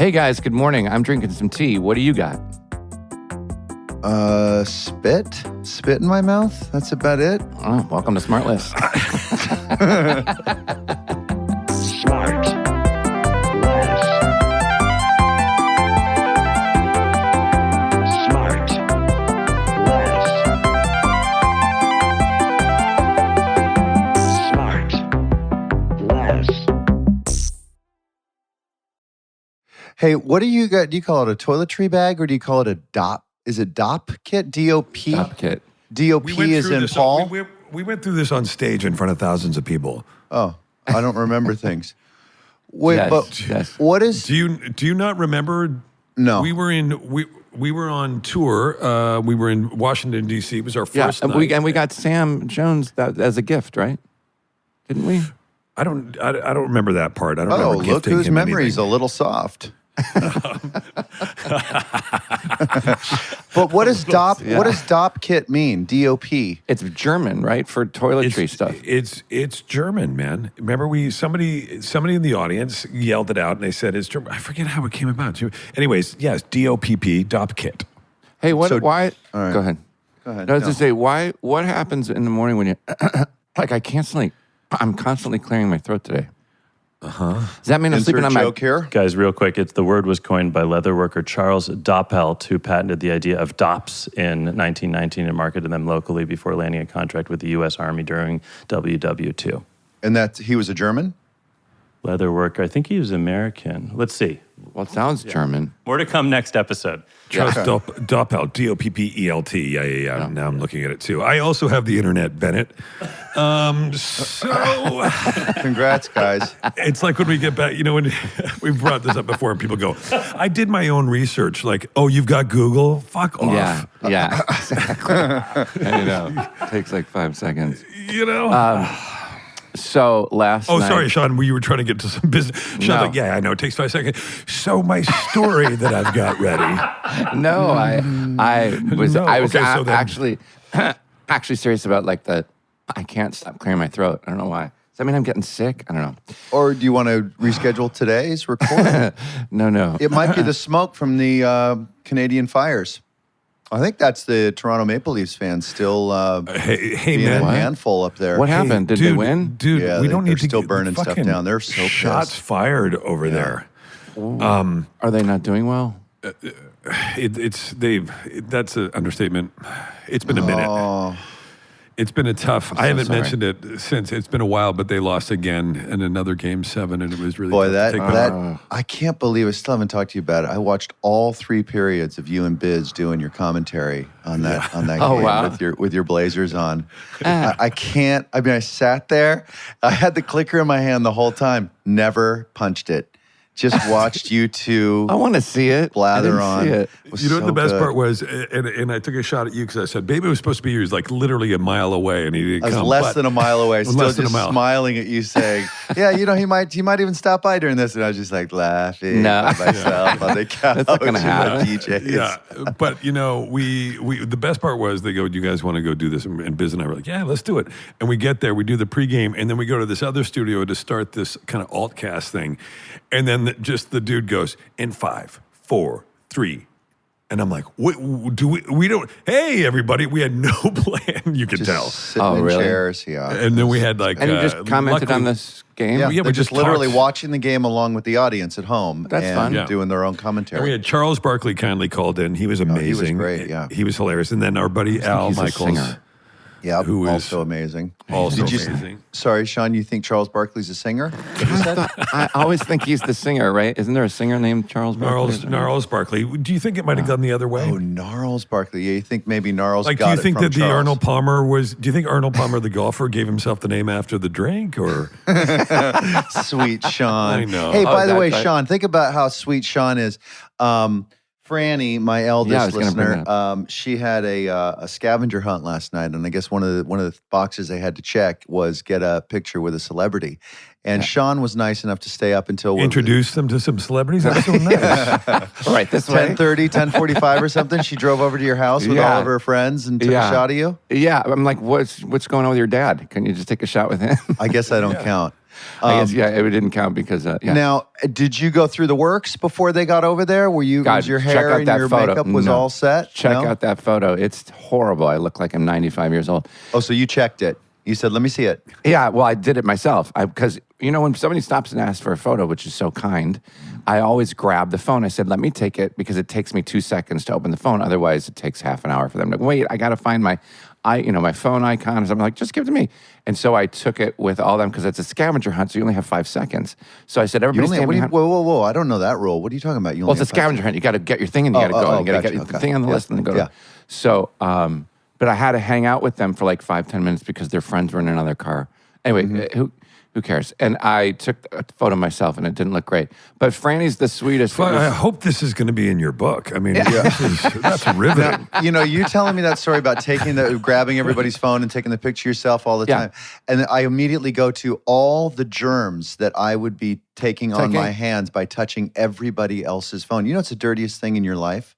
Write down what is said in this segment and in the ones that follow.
Hey guys, good morning. I'm drinking some tea. What do you got? Spit? Spit in my mouth? That's about it. Oh, welcome to SmartLess. Hey, what do you got? Do you call it a toiletry bag or do you call it a Dopp? Is it Dopp kit? D-O-P? Dopp kit. D-O-P is in Paul? We went through this on stage in front of thousands of people. Oh, I don't remember things. Wait, Yes. what is... Do you not remember? No. We were on tour. We were in Washington, D.C. It was our first night. And we got Sam Jones as a gift, right? Didn't we? I don't remember that part. I don't remember look gifting whose him memory's anything. a little soft. But what does Dopp? Yeah. What does Dopp kit mean? D-O-P. It's German, right? For toiletry stuff. It's German, man. Remember, somebody in the audience yelled it out, and they said it's German. I forget how it came about. Anyways, yes, D-O-P-P, Dopp kit. Hey, why? all right. Go ahead. Go ahead. I was to say, what happens in the morning when you, I'm constantly clearing my throat today. Does that mean I'm sleeping on my... joke here? Guys, real quick, the word was coined by leatherworker Charles Doppelt, who patented the idea of Dopps in 1919 and marketed them locally before landing a contract with the U.S. Army during WW2. And he was a German? Leatherworker, I think he was American. Let's see. Well, it sounds German. More to come next episode. Charles Doppelt, D-O-P-P-E-L-T. Yeah. Now I'm looking at it, too. I also have the internet, Bennett. So... Congrats, guys. It's like when we get back, when we've brought this up before and people go, I did my own research. Like, oh, you've got Google? Fuck off. Yeah, exactly. I know. It takes like 5 seconds. So last night... sorry, Sean, you were trying to get to some business. Sean's like, yeah, I know, it takes 5 seconds. So my story that I've got ready. No, I was okay, so then- actually serious about I can't stop clearing my throat. I don't know why. Does that mean I'm getting sick? I don't know. Or do you want to reschedule today's recording? No. It might be the smoke from the Canadian fires. I think that's the Toronto Maple Leafs fans still Hey, being man. a handful up there. What happened? Did they win? Dude, Yeah, we don't they're need to still get burning stuff fucking down. They're so shots pissed. fired over there. Are they not doing well? That's an understatement. It's been a minute. Oh, It's been a tough. I haven't sorry. mentioned it since. It's been a while, but they lost again in another Game 7, and it was really boy, tough to take back. I can't believe I still haven't talked to you about it. I watched all 3 periods of you and Biz doing your commentary on that Oh, game wow. with your Blazers on. I can't. I mean, I sat there. I had the clicker in my hand the whole time. Never punched it. Just watched you two. I want to see it. Blather I didn't on. see it. It was You know what so the best good. part was, and I took a shot at you because I said, "Baby was supposed to be here." He was like literally a mile away, and he didn't I was come. less but- than a mile away, was still less than a just mile. smiling at you, saying, "Yeah, he might even stop by during this." And I was just like laughing No. by myself on the couch. That's not gonna with happen. DJs. Yeah, but we the best part was they go, "Do you guys want to go do this?" And Biz and I were like, "Yeah, let's do it." And we get there, we do the pregame, and then we go to this other studio to start this kind of altcast thing, and then the dude goes in 5, 4, 3. And I'm like, we don't, hey, everybody, we had no plan, you could Just tell. sitting Oh, in really? chairs, yeah. And then we had like... And you just commented on this game? Yeah, Yeah, we they're just just literally talked. watching the game along with the audience at home. That's and fun. Yeah. doing their own And we commentary. had Charles Barkley kindly called in. He was amazing. great, yeah. He was hilarious. And then our buddy Al he's a Michaels. singer. Yeah, who is also amazing. Also Did you- amazing. Sorry, Sean, you think Charles Barkley's a singer? What you said? I always think he's the singer, right? Isn't there a singer named Charles Barkley? Gnarls Barkley. Do you think it might have gone the other way? Oh, Gnarls Barkley. Yeah, you think maybe Gnarls Like, got do you it think from that the Charles. Arnold Palmer was? Do you think Arnold Palmer, the golfer, gave himself the name after the drink, or? Sweet Sean. I know. Hey, Oh, by the way, that's right. Sean, think about how sweet Sean is. Franny, my Yeah, I eldest was gonna bring listener, she had a scavenger hunt last night, and I guess one of the boxes they had to check was get a picture with a celebrity. And Sean was nice enough to stay up until Introduce them to some celebrities. That's so nice. All right, this way. 10:30, 10:45 or something. She drove over to your house with Yeah. all of her friends and took a Yeah. shot of you. Yeah, I'm like, what's going on with your dad? Can you just take a shot with him? I guess I don't count. I guess, yeah, it didn't count because, yeah. Now, did you go through the works before they got over there? Was your God, hair check out and that your photo. makeup was No. all set? Check No? out that photo. It's horrible. I look like I'm 95 years old. Oh, so you checked it. You said, let me see it. Yeah, well, I did it myself. Because, when somebody stops and asks for a photo, which is so kind, I always grab the phone. I said, let me take it because it takes me 2 seconds to open the phone. Otherwise, it takes half an hour for them to wait. I got to find my phone icon. I'm like, just give it to me. And so I took it with all them because it's a scavenger hunt, so you only have 5 seconds. So I said, everybody stand behind. Whoa. I don't know that rule. What are you talking about? Well, it's a scavenger hunt. You got to get your thing and you got to go. You got to get the thing on the list and then go. Yeah. So, but I had to hang out with them for like 5-10 minutes because their friends were in another car. Anyway, who cares? And I took a photo myself and it didn't look great. But Franny's the sweetest. Well, I hope this is going to be in your book. I mean, that's riveting. Now, you telling me that story about grabbing everybody's phone and taking the picture yourself all the time. And I immediately go to all the germs that I would be taking on my hands by touching everybody else's phone. It's the dirtiest thing in your life?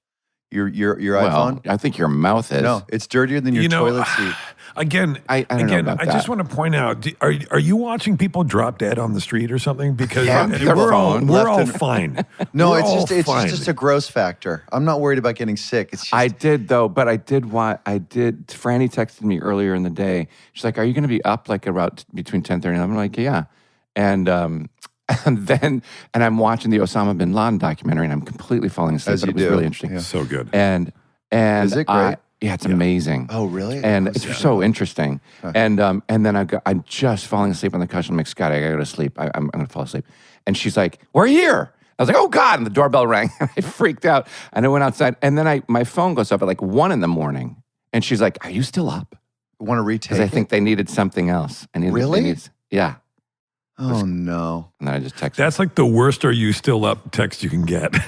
Your iPhone? I think your mouth is. No, it's dirtier than your toilet seat. Again, I don't know about that. just want to point out: are you watching people drop dead on the street or something? Because we're all fine. No, We're it's all just fine. just a gross factor. I'm not worried about getting sick. It's just, I did though, but I did. Franny texted me earlier in the day. She's like, "Are you going to be up like around between 10:30 and 11?" I'm like, "Yeah," and then I'm watching the Osama bin Laden documentary, and I'm completely falling asleep. As But you it was do. really interesting. Yeah. So good. And Is it great? Yeah, it's amazing. Oh, really? And it's so interesting. And then I'm just falling asleep on the couch. I'm like, Scott, I gotta go to sleep. I'm gonna fall asleep. And she's like, we're here. I was like, oh God! And the doorbell rang. I freaked out, and I went outside. And then my phone goes up at like 1 a.m. And she's like, are you still up? Want to retake? Because I think they needed something else. Really? Yeah. Oh no! And then I just texted. That's like the worst "Are you still up?" text you can get. You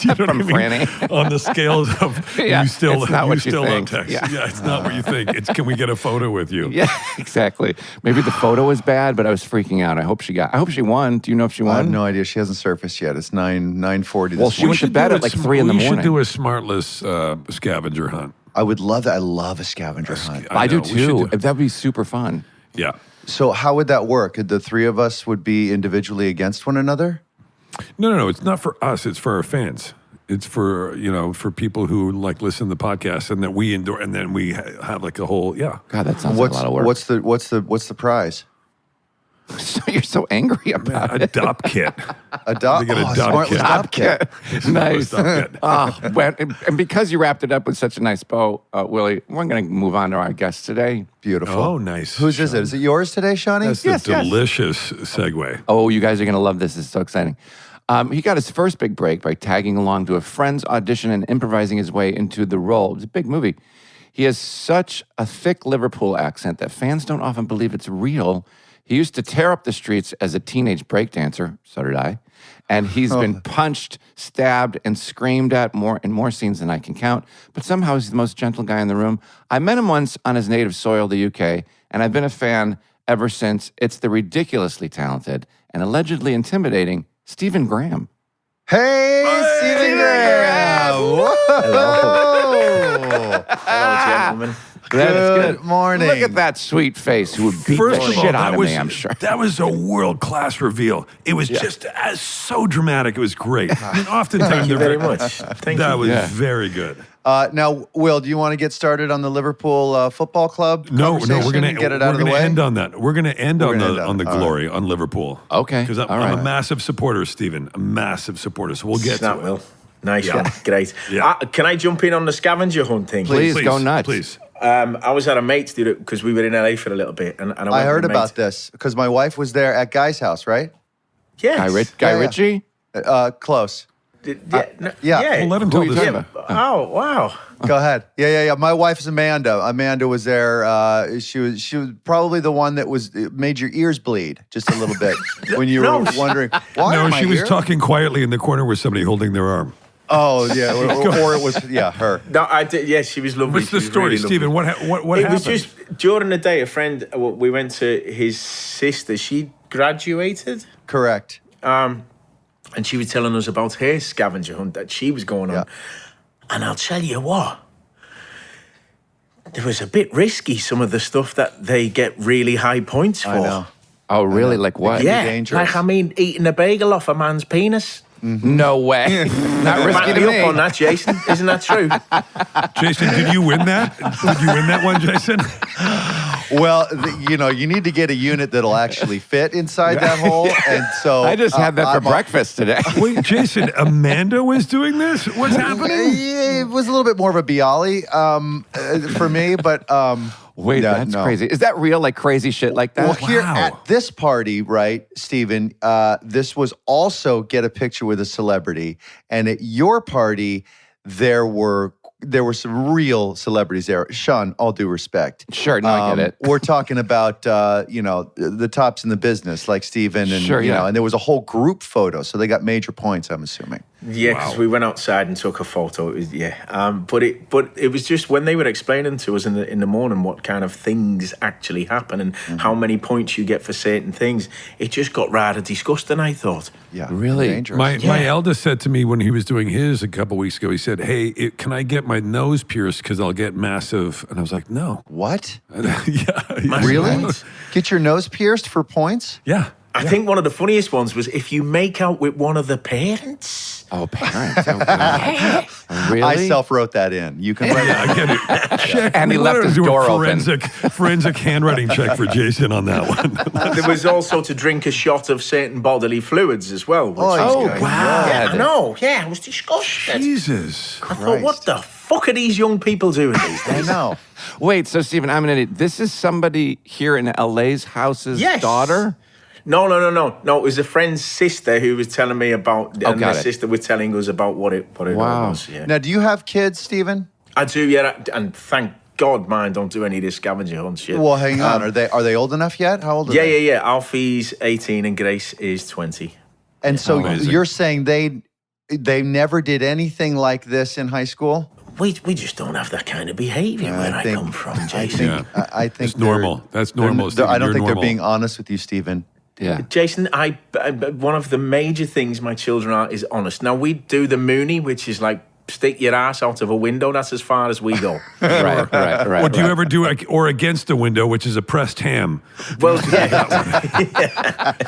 know from Franny. On the scales of Yeah, you still it's not what you still up think. text. Yeah. It's not what you think. It's can we get a photo with you? Yeah, exactly. Maybe the photo was bad, but I was freaking out. I hope she won. Do you know if she won? I have no idea. She hasn't surfaced yet. It's 9:40. Well, she went to bed at like 3 in the morning. We should do a SmartLess scavenger hunt. I would love that. I love a scavenger hunt. I do know, we should too. do- That'd be super fun. Yeah. So how would that work? The three of us would be individually against one another? No. It's not for us. It's for our fans. It's for for people who like listen to the podcast and that we endorse, and then we have like a whole God, that sounds like a lot of work. What's the prize? So you're so angry about a Dopp kit. A Dopp. They get a Dopp SmartLess kit. Dopp kit. Nice. Dopp kit. And because you wrapped it up with such a nice bow, Willie, we're going to move on to our guest today. Beautiful. Oh, nice. Whose is it? Is it yours today, Shawnee? That's Yes, the yes. delicious segue. Oh, you guys are going to love this. This is so exciting. He got his first big break by tagging along to a friend's audition and improvising his way into the role. It was a big movie. He has such a thick Liverpool accent that fans don't often believe it's real. He used to tear up the streets as a teenage breakdancer. So did I. And he's been punched, stabbed, and screamed at in more scenes than I can count. But somehow he's the most gentle guy in the room. I met him once on his native soil, the UK, and I've been a fan ever since. It's the ridiculously talented and allegedly intimidating Stephen Graham. Hey, Stephen Graham! Hello, gentlemen. Good morning. Look at that sweet face who would beat First the of all, shit out that of was me, I'm sure. that was a world class reveal. It was just so dramatic. It was great. I mean, oftentimes Thank you they're very much. Thank that you. was Yeah. very good. Now, Will, do you want to get started on the Liverpool Football Club No, conversation we're gonna and get it out of the way? end on that. We're gonna end We're on gonna the end on the on it. glory on Liverpool. Okay, because I'm, all right. I'm a massive supporter, Stephen. A massive supporter. So we'll get Snap, to it. Will. Nice one. Great. Yeah. Can I jump in on the scavenger hunt thing? Please, go nuts. Please. I was at a mate's because we were in LA for a little bit, and I, went I with heard a mate. about this because my wife was there at Guy's house, right? Yes. Guy Yeah. Ritchie? Close. yeah. Well, let him Who tell are you the talking story. about? Oh wow. Go ahead. Yeah. My wife's Amanda. Amanda was there. She was probably the one that made your ears bleed just a little bit when you were wondering why. No, are my she was ears? talking quietly in the corner with somebody holding their arm. Oh yeah, or it was her. No, I did. Yes, she was lovely. What's the She was story, really lovely. Stephen? What It happened? was just during the day. A friend, we went to his sister. She graduated, Correct. and she was telling us about her scavenger hunt that she was going on. Yeah. And I'll tell you what, it was a bit risky. Some of the stuff that they get really high points for. I know. Oh, really? Like what? Yeah. Yeah, dangerous. like I mean, eating a bagel off a man's penis. No way. Not risky Back to me me. up on that, Jason. Isn't that true? Jason, did you win that? Did you win that one, Jason? Well, you need to get a unit that'll actually fit inside that hole, and so I just had that for breakfast today. Wait, Jason, Amanda was doing this? What's happening? It was a little bit more of a Bialy for me, but Wait, yeah, that's no. crazy. Is that real, like crazy shit like that? Well, here Wow. at this party, right, Stephen, this was also get a picture with a celebrity. And at your party, there were some real celebrities there. Sean, all due respect. Sure, no, I get it. We're talking about, the tops in the business, like Stephen, and, Sure, yeah. and there was a whole group photo. So they got major points, I'm assuming. Yeah, because we went outside and took a photo. It was, but it was just when they were explaining to us in the morning what kind of things actually happen and how many points you get for certain things. It just got rather disgusting, I thought. Yeah. Really? Dangerous. My eldest said to me when he was doing his a couple weeks ago, he said, hey, can I get my nose pierced because I'll get massive? And I was like, no. What? Yeah. Really? Get your nose pierced for points? Yeah. I think one of the funniest ones was if you make out with one of the parents. Oh, parents. Oh, God. Really? I self-wrote that in. You can write I get it. Check. And he We left wanted his to do a door open. forensic handwriting check for Jason on that one. There was also to drink a shot of certain bodily fluids as well. Which Oh, was my good. God. Yeah, I know. Yeah, I was disgusted. Jesus. I thought, what the fuck are these young people doing these I days? know. Wait, so Stephen, I'm an idiot. This is somebody here in LA's house's Yes. daughter? No. It was a friend's sister who was telling me about, and got the it. sister was telling us about what it all Wow. was. Yeah. Now, do you have kids, Stephen? I do, yeah, and thank God mine don't do any of this scavenger hunt shit. Well, hang on. Are they old enough yet? How old are they? Yeah. Alfie's 18 and Grace is 20. And so Amazing. you're saying they never did anything like this in high school? We just don't have that kind of behavior where I come from, Jason. I think It's normal. That's normal, Stephen. I don't You're think normal. they're being honest with you, Stephen. Yeah. Jason, I one of the major things my children are is honest. Now, we do the Mooney, which is like stick your ass out of a window. That's as far as we go. Right. Or do you ever do or against a window, which is a pressed ham? Well, yeah,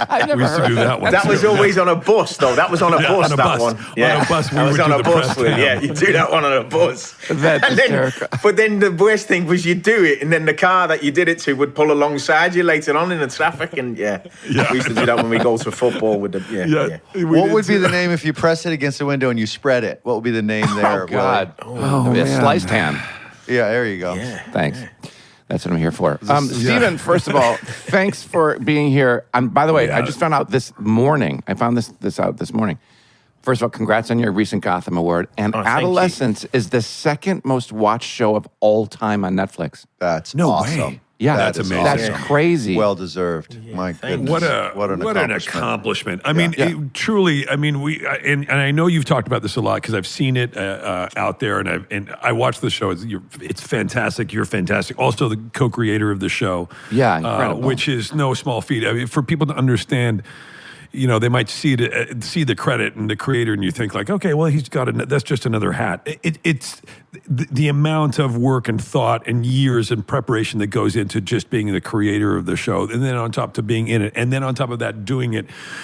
I We used to do that one. that was too. always on a bus, though. That was on a Yeah, bus, on a that bus. one. On a bus, we that was would on do a the bus. pressed With, ham. yeah, you do that one on a bus. That's And then, hysterical. but then the worst thing was you do it, and then the car that you did it to would pull alongside you later on in the traffic, and we used to do that when we go to football with the What would be the name if you press it against the window and you spread it? What would be the name there? Oh, God. Oh, A man. sliced ham. Yeah, there you go. Yeah. Thanks. That's what I'm here for. Stephen, first of all, thanks for being here. By the way, I just found out this morning. I found this out this morning. First of all, congrats on your recent Gotham Award. And thank you. Adolescence is the second most watched show of all time on Netflix. That's No awesome. way. Yeah, That's is amazing. That's crazy. Well deserved. My goodness. What an accomplishment. I mean, Yeah. truly. I mean, and I know you've talked about this a lot because I've seen it out there, and I watched the show. It's fantastic. You're fantastic. Also, the co-creator of the show. Yeah, incredible. Which is no small feat. I mean, for people to understand. They might see the credit and the creator, and you think like, okay, well, he's got that's just another hat. It's the amount of work and thought and years and preparation that goes into just being the creator of the show, and then on top to being in it, and then on top of that,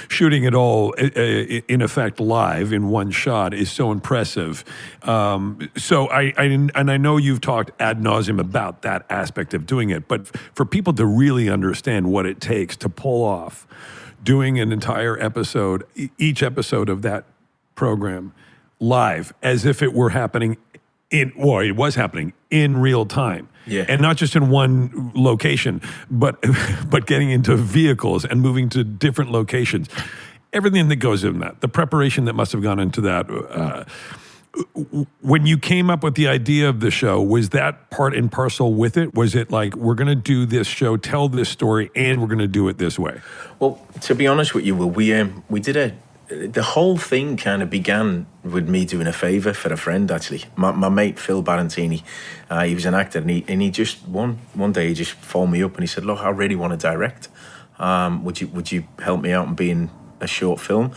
shooting it all in effect live in one shot is so impressive. So I know you've talked ad nauseum about that aspect of doing it, but for people to really understand what it takes to pull off doing an entire episode, each episode of that program live as if it were happening it was happening in real time. Yeah. And not just in one location, but getting into vehicles and moving to different locations. Everything that goes in that, the preparation that must have gone into that. When you came up with the idea of the show, was that part and parcel with it? Was it like, we're going to do this show, tell this story, and we're going to do it this way? Well, to be honest with you, Will, we did the whole thing kind of began with me doing a favour for a friend, actually. My mate, Phil Barantini, he was an actor, and he just, one day he just phoned me up and he said, look, I really want to direct. Would you help me out and be in a short film?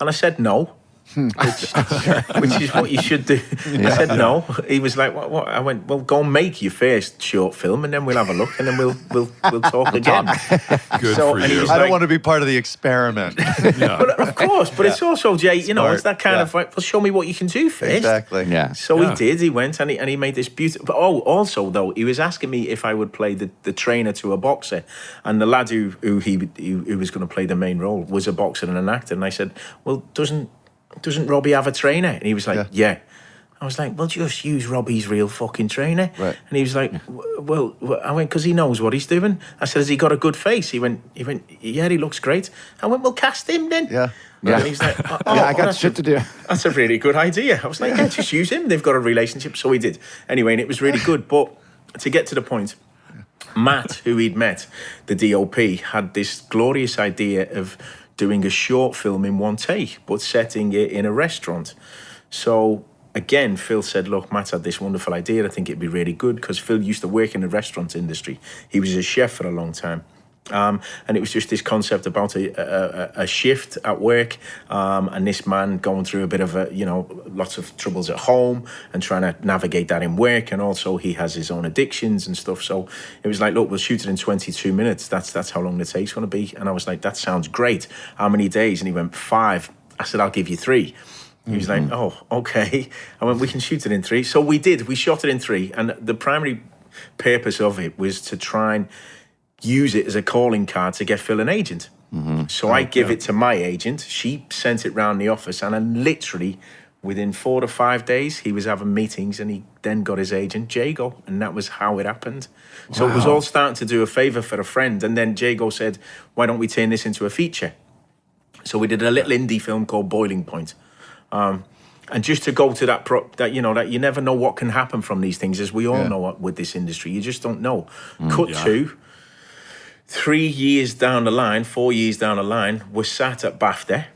And I said no. which is what you should do. I said no. He was like, what? I went, well, go and make your first short film, and then we'll have a look, and then we'll talk again. Good for you. I don't want to be part of the experiment. But of course, but it's also, Jay, it's that kind of like, well, show me what you can do first. Exactly. Yeah. So he did. He went and he made this beautiful. But also though, he was asking me if I would play the trainer to a boxer, and the lad who was going to play the main role was a boxer and an actor, and I said, well, doesn't Robbie have a trainer? And he was like, yeah. I was like, well, just use Robbie's real fucking trainer. Right. And he was like, well, I went, because he knows what he's doing. I said, has he got a good face? He went, yeah, he looks great. I went, well, cast him then. Yeah. And he's like, I got shit to do. That's a really good idea. I was like, yeah, just use him. They've got a relationship. So he did. Anyway, and it was really good. But to get to the point, Matt, who he'd met, the DOP, had this glorious idea of doing a short film in one take, but setting it in a restaurant. So again, Phil said, look, Matt had this wonderful idea. I think it'd be really good, because Phil used to work in the restaurant industry. He was a chef for a long time. And it was just this concept about a shift at work, and this man going through a bit of lots of troubles at home and trying to navigate that in work, and also he has his own addictions and stuff. So it was like, look, we'll shoot it in 22 minutes. That's how long the take's going to be. And I was like, that sounds great. How many days? And he went, 5. I said, I'll give you 3. He was like, oh, okay. I went, we can shoot it in 3. So we did. We shot it in 3, and the primary purpose of it was to try and use it as a calling card to get Phil an agent. So I give it to my agent. She sent it round the office, and then literally within 4 to 5 days, he was having meetings, and he then got his agent, Jago, and that was how it happened. Wow. So it was all starting to do a favour for a friend, and then Jago said, why don't we turn this into a feature? So we did a little indie film called Boiling Point. And just to go to that that you never know what can happen from these things, as we all know with this industry. You just don't know. Cut to 3 years down the line, 4 years down the line, we're sat at BAFTA,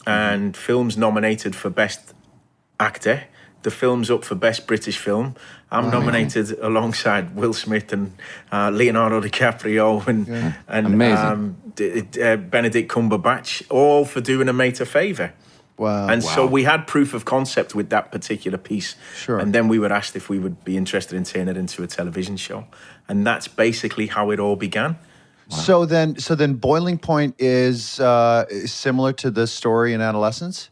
and film's nominated for Best Actor. The film's up for Best British Film. I'm nominated alongside Will Smith and Leonardo DiCaprio and Benedict Cumberbatch, all for doing a mate a favour. Wow. And so we had proof of concept with that particular piece. Sure. And then we were asked if we would be interested in turning it into a television show. And that's basically how it all began. Wow. So then Boiling Point is similar to the story in Adolescence?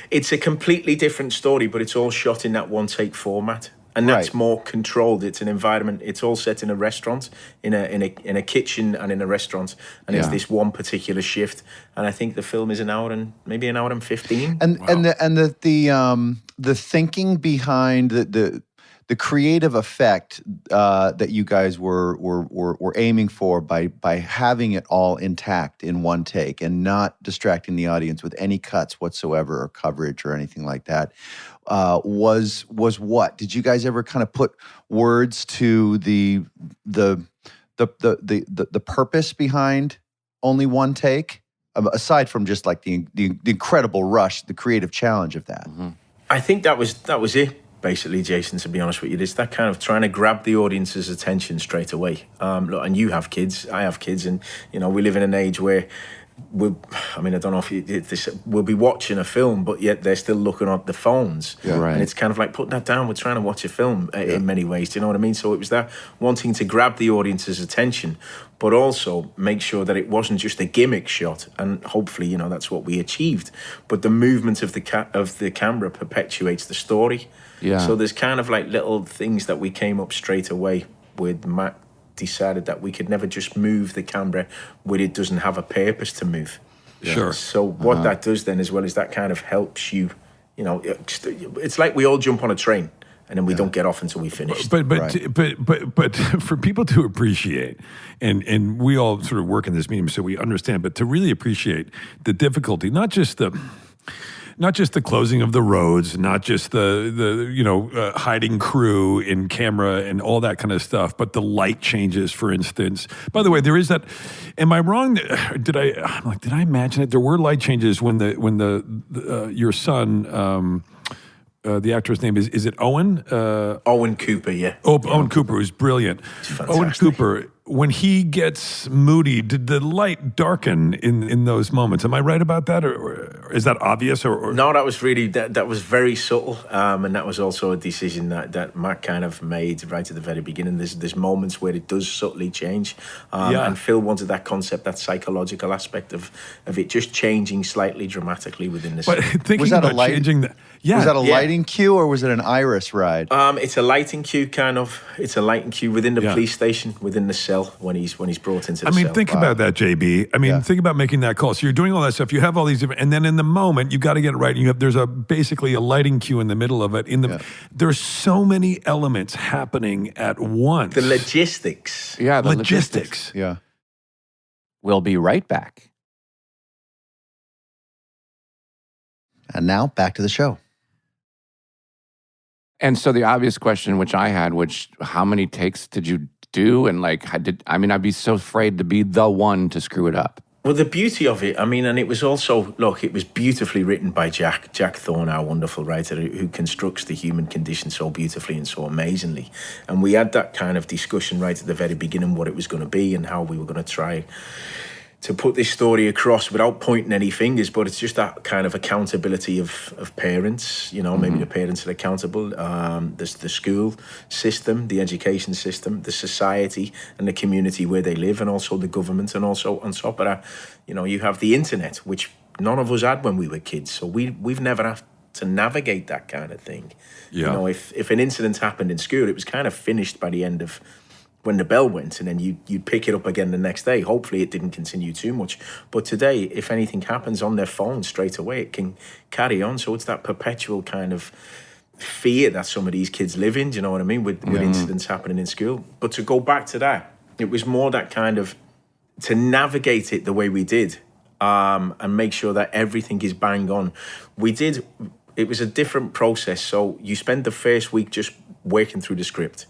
It's a completely different story, but it's all shot in that one take format. And that's more controlled. It's an environment. It's all set in a restaurant, in a kitchen, and in a restaurant. And it's this one particular shift. And I think the film is an hour and 15. And the thinking behind the creative effect that you guys were aiming for by having it all intact in one take and not distracting the audience with any cuts whatsoever or coverage or anything like that. Was what? Did you guys ever kind of put words to the purpose behind only one take, aside from just like the incredible rush, the creative challenge of that? I think that was it. Basically, Jason, to be honest with you, it's that kind of trying to grab the audience's attention straight away. Look, and you have kids, I have kids, and we live in an age where I don't know if we'll be watching a film, but yet they're still looking at the phones. Yeah, right. And it's kind of like, put that down, we're trying to watch a film in many ways, do you know what I mean? So it was that wanting to grab the audience's attention, but also make sure that it wasn't just a gimmick shot, and hopefully, that's what we achieved. But the movement of the camera perpetuates the story. Yeah. So there's kind of like little things that we came up straight away with. Matt decided that we could never just move the camera when it doesn't have a purpose to move. Sure. So what that does then as well is that kind of helps you, it's like we all jump on a train and then we don't get off until we finish. But for people to appreciate, and we all sort of work in this medium so we understand, but to really appreciate the difficulty, not just the closing of the roads, not just the hiding crew in camera and all that kind of stuff, but the light changes, for instance. By the way, there is that. Am I wrong? Did I imagine it? There were light changes when your son the actor's name is it Owen? Owen Cooper, yeah. Owen Cooper, who's brilliant. Fantastic. Owen Cooper, when he gets moody, did the light darken in those moments? Am I right about that, or is that obvious? Or no, that was really that was very subtle, and that was also a decision that Matt kind of made right at the very beginning. There's moments where it does subtly change, and Phil wanted that concept, that psychological aspect of it just changing slightly dramatically within the scene. But thinking Was that a about light- changing that, yeah, Was that a lighting cue or was it an iris ride? It's a lighting cue, kind of. It's a lighting cue within the police station, within the cell when he's brought into the cell. think about that, JB. Think about making that call. So you're doing all that stuff. You have all these different, and then in the moment, you got to get it right. And there's basically a lighting cue in the middle of it. There's so many elements happening at once. The logistics. Yeah, the logistics. Yeah. We'll be right back. And now back to the show. And so the obvious question, which I had, how many takes did you do? And I'd be so afraid to be the one to screw it up. Well, the beauty of it, and it was also, it was beautifully written by Jack Thorne, our wonderful writer, who constructs the human condition so beautifully and so amazingly. And we had that kind of discussion right at the very beginning, what it was going to be and how we were going to try to put this story across without pointing any fingers, but it's just that kind of accountability of parents, maybe the parents are accountable, there's the school system, the education system, the society and the community where they live, and also the government, and also on top of that, you have the internet, which none of us had when we were kids, so we've never had to navigate that kind of thing. Yeah. If an incident happened in school, it was kind of finished by the end of when the bell went, and then you'd pick it up again the next day. Hopefully it didn't continue too much. But today, if anything happens on their phone straight away, it can carry on. So it's that perpetual kind of fear that some of these kids live in, do you know what I mean, with incidents happening in school. But to go back to that, it was more that kind of, to navigate it the way we did, and make sure that everything is bang on. It was a different process. So you spend the first week just working through the script,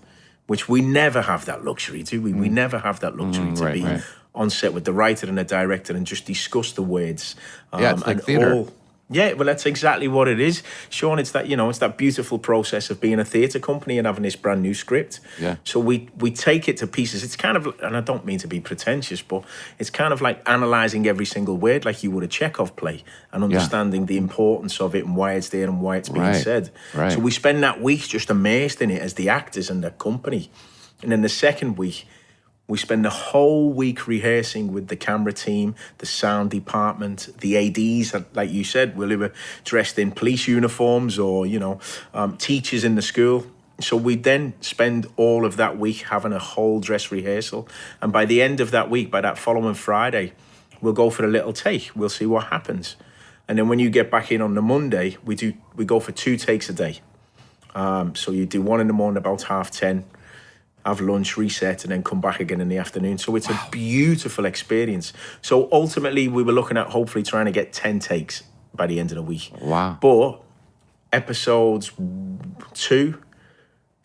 which we never have that luxury, do we? We never have that luxury to be on set with the writer and the director and just discuss the words. It's like theatre. Well, that's exactly what it is, Sean. It's that, it's that beautiful process of being a theatre company and having this brand new script. Yeah. So we take it to pieces. It's kind of, and I don't mean to be pretentious, but it's kind of like analysing every single word like you would a Chekhov play, and understanding the importance of it and why it's there and why it's being said. Right. So we spend that week just immersed in it as the actors and the company. And then the second week, we spend the whole week rehearsing with the camera team, the sound department, the ADs, like you said, we were dressed in police uniforms or, teachers in the school. So we then spend all of that week having a whole dress rehearsal. And by the end of that week, by that following Friday, we'll go for a little take. We'll see what happens. And then when you get back in on the Monday, we go for 2 takes a day. So you do one in the morning about 10:30, have lunch, reset, and then come back again in the afternoon. So it's a beautiful experience. So ultimately, we were looking at hopefully trying to get 10 takes by the end of the week. Wow. But episodes 2,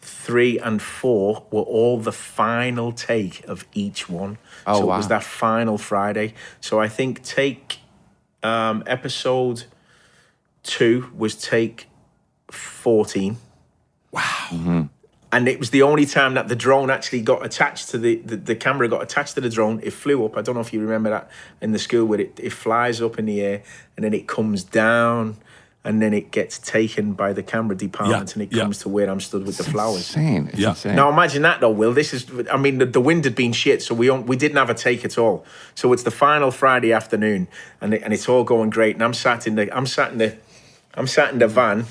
3, and 4 were all the final take of each one. Oh, so wow. It was that final Friday. So I think episode 2 was take 14. Wow. Mm-hmm. And it was the only time that the drone actually got attached to the camera got attached to the drone. It flew up. I don't know if you remember that in the school where it flies up in the air and then it comes down and then it gets taken by the camera department and it comes to where I'm stood with the flowers. Insane. It's insane. Now imagine that though, Will. This is, the wind had been shit, so we didn't have a take at all. So it's the final Friday afternoon and it's all going great. And I'm sat in the van.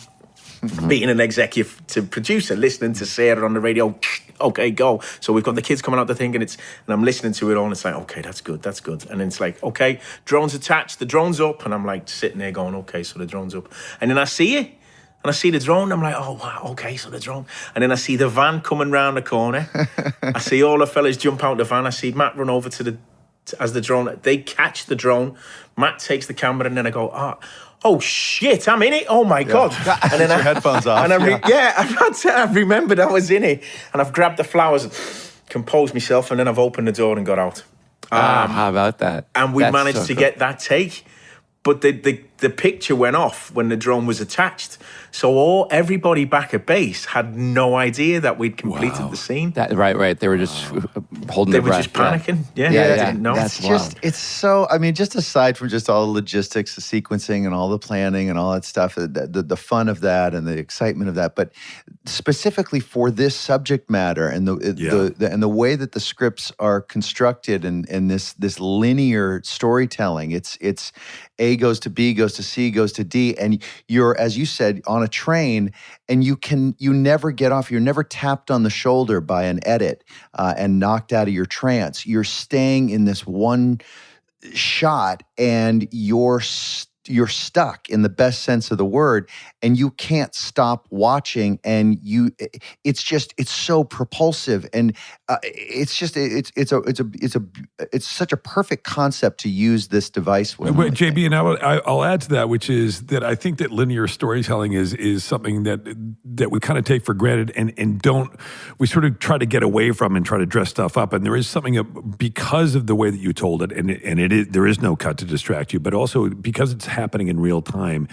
Being an executive producer, listening to Sarah on the radio, okay, go. So we've got the kids coming out the thing and I'm listening to it all and it's like, okay, that's good. And then it's like, okay, drone's attached, the drone's up. And I'm like sitting there going, okay, so the drone's up. And then I see it and I see the drone. I'm like, oh, wow, okay, so the drone. And then I see the van coming round the corner. I see all the fellas jump out the van. I see Matt run over as the drone. They catch the drone. Matt takes the camera and then I go, oh shit, I'm in it. Oh my God. And then your headphones off. And I remembered I was in it. And I've grabbed the flowers and composed myself. And then I've opened the door and got out. How about that? And we managed to get that take. But the picture went off when the drone was attached. So everybody back at base had no idea that we'd completed the scene. Right. They were just holding their breath. They were just panicking. Yeah. Yeah. They didn't know. That's wild. It's so, I mean, just aside from just all the logistics, the sequencing and all the planning and all that stuff, the fun of that and the excitement of that, but specifically for this subject matter and the way that the scripts are constructed and this linear storytelling, it's A goes to B, goes to C, goes to D, and you're, as you said, on a train, and you never get off. You're never tapped on the shoulder by an edit and knocked out of your trance. You're staying in this one shot, and you're stuck in the best sense of the word, and you can't stop watching, and it's so propulsive, and it's such a perfect concept to use this device with. But JB, and I'll add to that, which is that I think that linear storytelling is something that we kind of take for granted and we sort of try to get away from and try to dress stuff up. And there is something because of the way that you told it, and there is no cut to distract you, but also because it's happening in real time,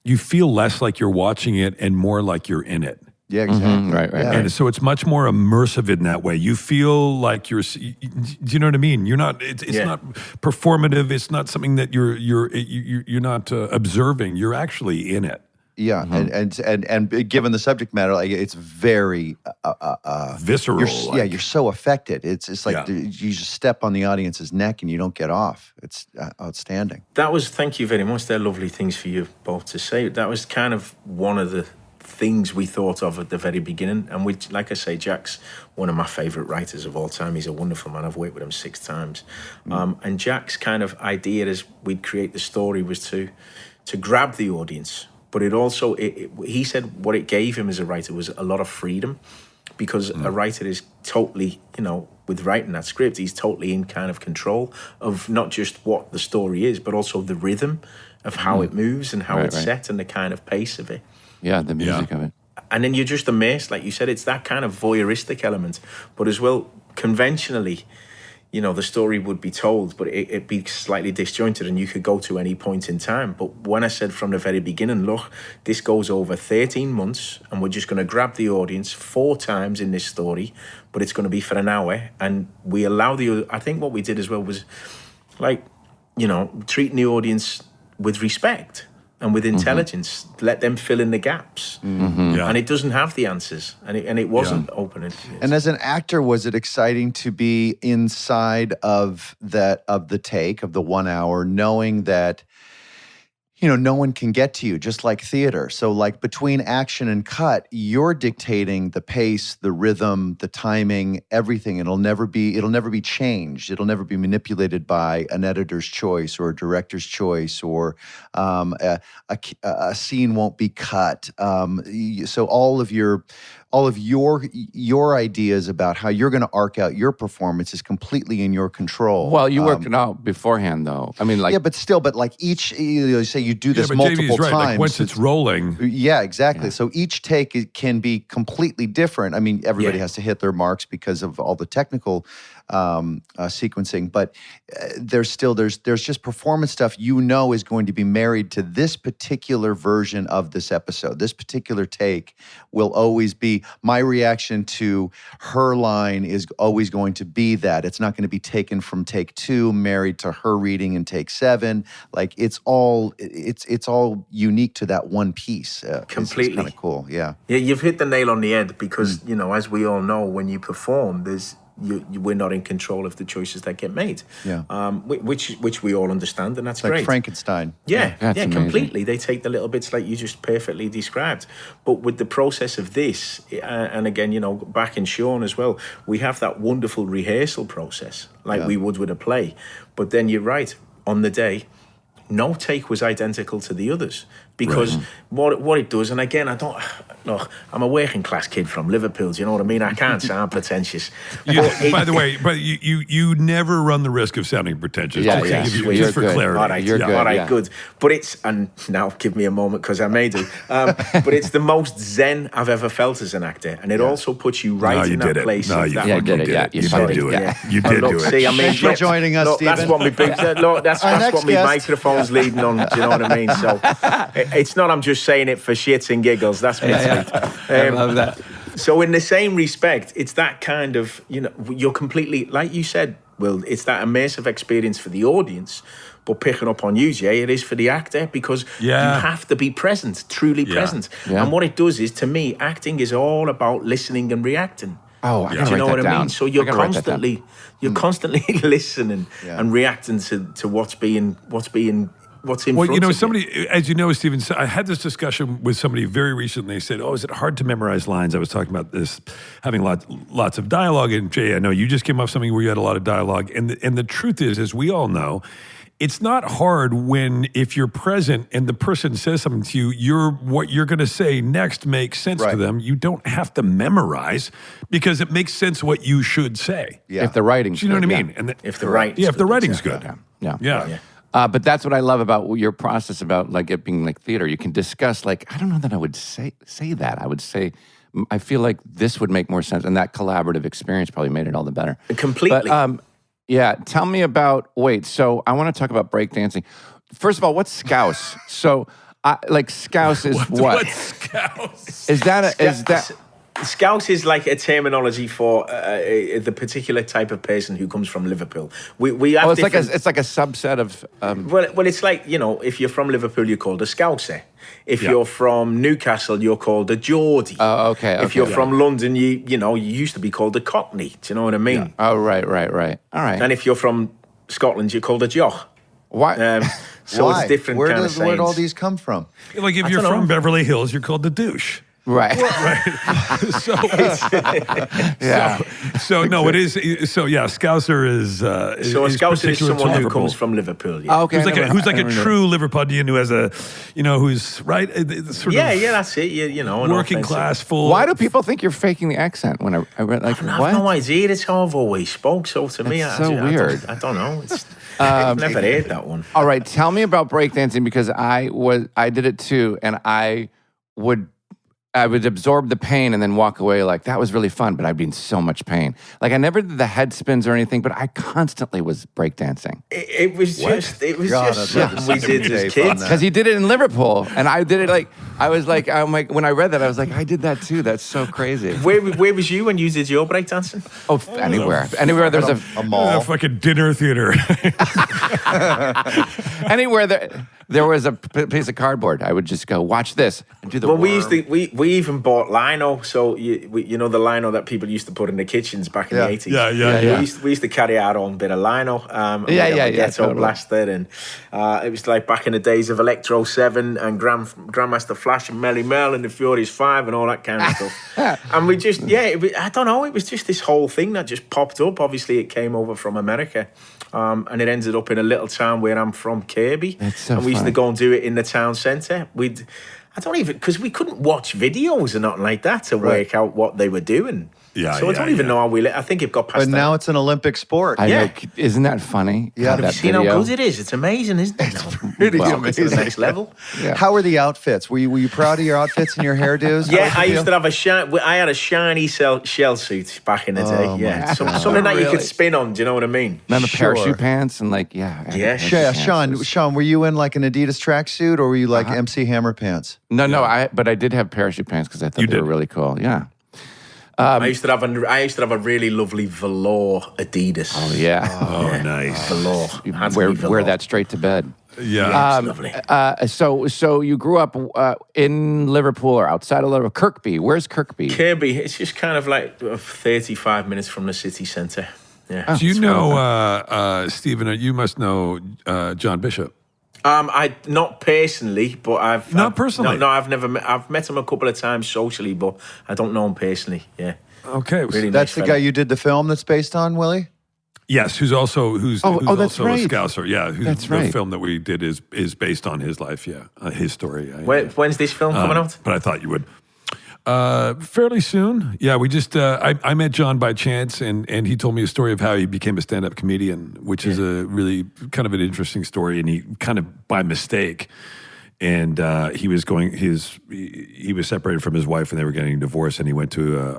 you feel less like you're watching it and more like you're in it. Yeah, exactly. Mm-hmm. Right. And so it's much more immersive in that way. You feel like do you know what I mean? You're not. It's not performative. It's not something that you're not observing. You're actually in it. Yeah, and given the subject matter, like, it's very visceral. You're so affected. It's like you just step on the audience's neck and you don't get off. It's outstanding. Thank you very much. They're lovely things for you both to say. That was kind of one of the things we thought of at the very beginning. And like I say, Jack's one of my favourite writers of all time. He's a wonderful man. I've worked with him 6 times. And Jack's kind of idea as we'd create the story was to grab the audience. But it also, he said what it gave him as a writer was a lot of freedom, because a writer is totally, with writing that script, he's totally in kind of control of not just what the story is, but also the rhythm of how it moves and how it's set and the kind of pace of it. Yeah, the music of it. And then you're just amazed, like you said, it's that kind of voyeuristic element. But as well, conventionally, the story would be told, but it'd be slightly disjointed and you could go to any point in time. But when I said from the very beginning, look, this goes over 13 months and we're just going to grab the audience 4 times in this story, but it's going to be for an hour. And we allow I think what we did as well was like, treating the audience with respect and with intelligence, let them fill in the gaps. And it doesn't have the answers, and it wasn't open. And as an actor, was it exciting to be inside of the 1 hour, knowing that no one can get to you, just like theater. So like between action and cut, you're dictating the pace, the rhythm, the timing, everything. It'll never be changed. It'll never be manipulated by an editor's choice or a director's choice, or a scene won't be cut. So all of your ideas about how you're going to arc out your performance is completely in your control. Well, you worked it out beforehand, though. I mean, like, but like each, say you do this multiple JB's right. times. Like once it's rolling. Yeah, exactly. Yeah. So each take can be completely different. I mean, everybody has to hit their marks because of all the technical sequencing, but there's just performance stuff is going to be married to this particular version of this episode. This particular take will always be, my reaction to her line is always going to be that. It's not going to be taken from take 2, married to her reading in take 7. Like it's all unique to that one piece. Completely. It's kind of cool. Yeah. Yeah, you've hit the nail on the head, because as we all know, when you perform, we're not in control of the choices that get made. Yeah. Which we all understand, and that's like great. Frankenstein. Yeah, amazing. Completely. They take the little bits like you just perfectly described. But with the process of this, and again, back in Sean as well, we have that wonderful rehearsal process, like we would with a play. But then you're right, on the day, no take was identical to the others. because what it does, and again, look, I'm a working class kid from Liverpool. Do you know what I mean? I can't sound pretentious. By the way, but you never run the risk of sounding pretentious. Yeah, Okay, yeah. just for Good. clarity. All right, You're good, all right, yeah. good. But and now give me a moment because I may do. But it's the most zen I've ever felt as an actor, and it also puts you right in that place. No, of you that fucking did it, did yeah. it. You You did did do it. yeah. You did Look, do it. see, I mean, Thanks for joining us, look, that's Stephen. what my big. Look, that's next what my guest. microphone's leading on. Do you know what I mean? So it's not. I'm just saying it for shits and giggles. That's me. I love that. So in the same respect, it's that kind of, you're completely, like you said, Will, it's that immersive experience for the audience, but picking up on you, Jay, it is for the actor because you have to be present, truly present. Yeah. And what it does is, to me, acting is all about listening and reacting. Oh, I gotta Do you know write what that I mean? down. So you're I gotta write that down. constantly listening and reacting to what's in Well, front of somebody, as you know, Stephen, I had this discussion with somebody very recently. They said, is it hard to memorize lines? I was talking about this, having lots of dialogue. And Jay, I know you just came off something where you had a lot of dialogue. And the truth is, as we all know, it's not hard if you're present and the person says something to you, what you're going to say next makes sense to them. You don't have to memorize because it makes sense what you should say. Yeah. If the writing's Do you know good, what I mean? And if the writing's if the good, writing's exactly. good. Yeah. Yeah. But that's what I love about your process about like it being like theater. You can discuss like, I don't know that I would say that. I would say, I feel like this would make more sense. And that collaborative experience probably made it all the better. Completely. But, yeah, tell me about, so I want to talk about breakdancing. First of all, what's Scouse? Scouse is what? What's Scouse? Is that Scouse is like a terminology for the particular type of person who comes from Liverpool. We have it's different... like a subset of. Well, it's like, if you're from Liverpool, you're called a Scouser. If you're from Newcastle, you're called a Geordie. Oh, okay. If you're from London, you used to be called a Cockney. Do you know what I mean? Oh, right. All right. And if you're from Scotland, you're called a Jock. Why? So Why? it's different kind of Where'd all sayings. these come from? Like if you're don't from know. Beverly Hills, you're called the douche. Right. So, Yeah. so no, it is. So yeah, Scouser is. So a is Scouser is particular to someone who Liverpool. comes from Liverpool. Yeah. Oh, okay. Who's like a true Liverpudlian who has who's right. Sort Yeah, of that's it. An working offensive- class, full. Why do people think you're faking the accent when I read like I what? have no idea. It's how I've always spoke. So to me, It's so weird. I don't know. I've never heard that one. All right, tell me about breakdancing because I did it too, and I would absorb the pain and then walk away like that was really fun, but I'd be in so much pain. Like I never did the head spins or anything, but I constantly was breakdancing It was just I'd love to something we see did tape as on kids. that. because he did it in Liverpool, and I did it I'm like when I read that I was like I did that too. That's so crazy. Where was you when you did your breakdancing? Oh, anywhere there's A mall. fucking dinner theater. anywhere there was a piece of cardboard, I would just go watch this and do the. Well, worm. we even bought lino. So you know the lino that people used to put in the kitchens back in the 80s. Yeah. We used to carry our own bit of lino. Ghetto totally. Blaster, and it was like back in the days of Electro 7 and Grandmaster Flash and Melly Mel and the Furious 5 and all that kind of stuff. And we just I don't know. It was just this whole thing that just popped up. Obviously, it came over from America. And it ended up in a little town where I'm from, Kirby. That's so and we used to funny. go and do it in the town centre. Because we couldn't watch videos or nothing like that to work out what they were doing. I don't even know how I think it got past But that. now it's an Olympic sport. I Yeah. know, isn't that funny? Yeah. How Have that Have you seen how video- good it is? It's amazing, isn't it? Pretty Well, it's the amazing. next level. Yeah. How were the outfits? Were you proud of your outfits and your hairdos? Yeah, I used to have I had a shiny shell suit back in the day. Oh, Yeah, my God. something that you Really? could spin on. Do you know what I mean? Remember Sure. parachute pants and like Yeah. Sean, were you in like an Adidas tracksuit or were you like MC Hammer pants? No, but I did have parachute pants because I thought You they were did. really cool. Yeah. I used to have a really lovely velour Adidas. Oh yeah. Oh, nice. Velour. Had to be Wear velour. that straight to bed. Yeah. It's lovely. So you grew up in Liverpool or outside of Liverpool? Kirkby. Where's Kirkby? Kirby, it's just kind of like 35 minutes from the city centre. Yeah. Do you know, Stephen? You must know John Bishop. I not personally, but I've Not personally? No, I've never met. I've met him a couple of times socially, but I don't know him personally. Yeah. Okay. Really That's nice the fella. guy you did the film that's based on, Willie? Yes, who's that's also right. a Scouser. Yeah, That's the right. film that we did is based on his life. Yeah, his story. When's this film coming out? But I thought you would. Fairly soon. Yeah, we just I met John by chance, and he told me a story of how he became a stand-up comedian, which is a really kind of an interesting story, and he kind of by mistake. And he was separated from his wife, and they were getting divorced, and he went to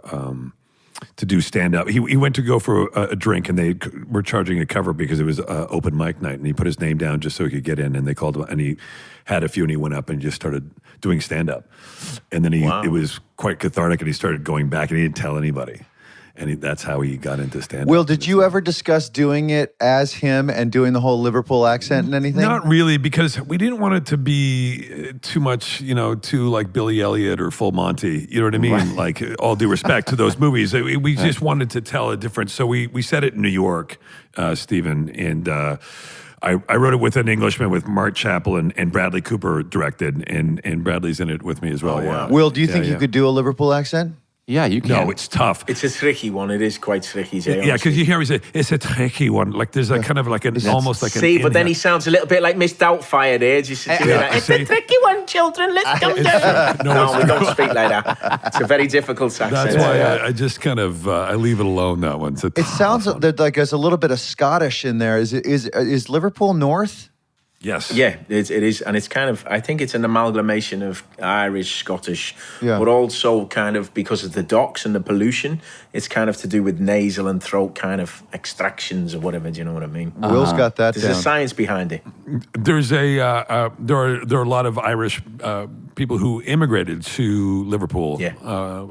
do stand-up. He went to go for a drink, and they were charging a cover because it was open mic night, and he put his name down just so he could get in, and they called him, and he had a few, and he went up and just started doing stand-up. And then it was quite cathartic, and he started going back, and he didn't tell anybody. And that's how he got into stand-up. Will, did you ever discuss doing it as him and doing the whole Liverpool accent and anything? Not really, because we didn't want it to be too much, too like Billy Elliot or Full Monty. You know what I mean? Right. Like, all due respect to those movies. We just wanted to tell a difference. So we set it in New York, Stephen, and I wrote it with an Englishman, with Mark Chappell, and Bradley Cooper directed, and Bradley's in it with me as well. Oh, wow. Yeah. Will, do you think you could do a Liverpool accent? Yeah, you can. No, it's tough. It's a tricky one. It is quite tricky. Yeah, because you hear me say, it's a tricky one. Like, there's a kind of like almost like an... But then he sounds a little bit like Miss Doubtfire there. Just it's a tricky one, children. Let's come down. No, we don't speak like that. It's a very difficult accent. That's why I just kind of, I leave it alone, that one. It sounds like there's a little bit of Scottish in there. Is Liverpool North? Yes. Yeah, it is. And it's kind of, I think it's an amalgamation of Irish, Scottish, but also kind of because of the docks and the pollution, it's kind of to do with nasal and throat kind of extractions or whatever. Do you know what I mean? Will's got that There's down. a science behind it. There's there are a lot of Irish people who immigrated to Liverpool. Yeah.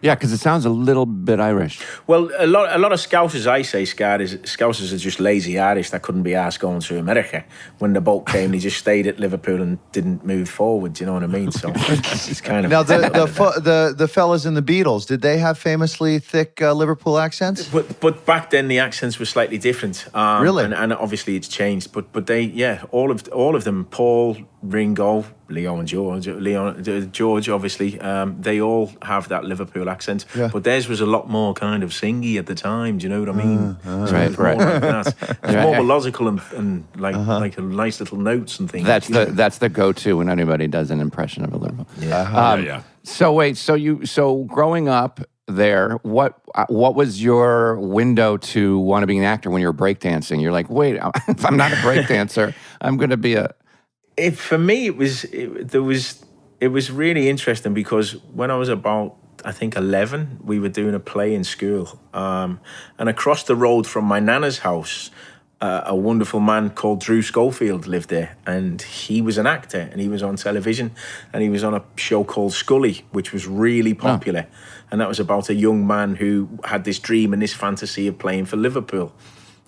Yeah, because it sounds a little bit Irish. Well, a lot of Scousers, I say, Scousers are just lazy Irish that couldn't be asked going to America. When the boat came, they just stayed at Liverpool and didn't move forward. Do you know what I mean? So it's kind of... Now, the fellas in the Beatles, did they have famously thick Liverpool accents? But back then the accents were slightly different. Really? And obviously it's changed. But they, all of them, Paul, Ringo, Leo and George, obviously, they all have that Liverpool accent. Yeah. But theirs was a lot more kind of singy at the time. Do you know what I mean? Right. More like that. It's more melodical and like nice little notes and things. That's the go-to when anybody does an impression of a Liverpool. Yeah. So wait, so growing up there, what was your window to want to be an actor when you were breakdancing? You're like, wait, if I'm not a breakdancer, I'm going to be a... For me, it was really interesting because when I was about, I think, 11, we were doing a play in school, and across the road from my nana's house, a wonderful man called Drew Schofield lived there, and he was an actor, and he was on television, and he was on a show called Scully, which was really popular, and that was about a young man who had this dream and this fantasy of playing for Liverpool.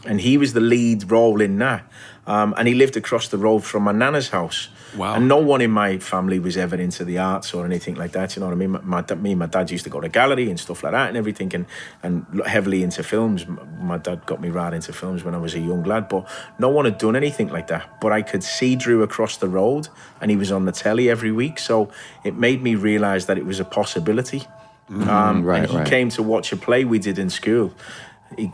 And he was the lead role in that. And he lived across the road from my nana's house. Wow. And no one in my family was ever into the arts or anything like that. You know what I mean? Me and my dad used to go to gallery and stuff like that and everything, and heavily into films. My dad got me right into films when I was a young lad, but no one had done anything like that. But I could see Drew across the road, and he was on the telly every week. So it made me realise that it was a possibility. And he came to watch a play we did in school.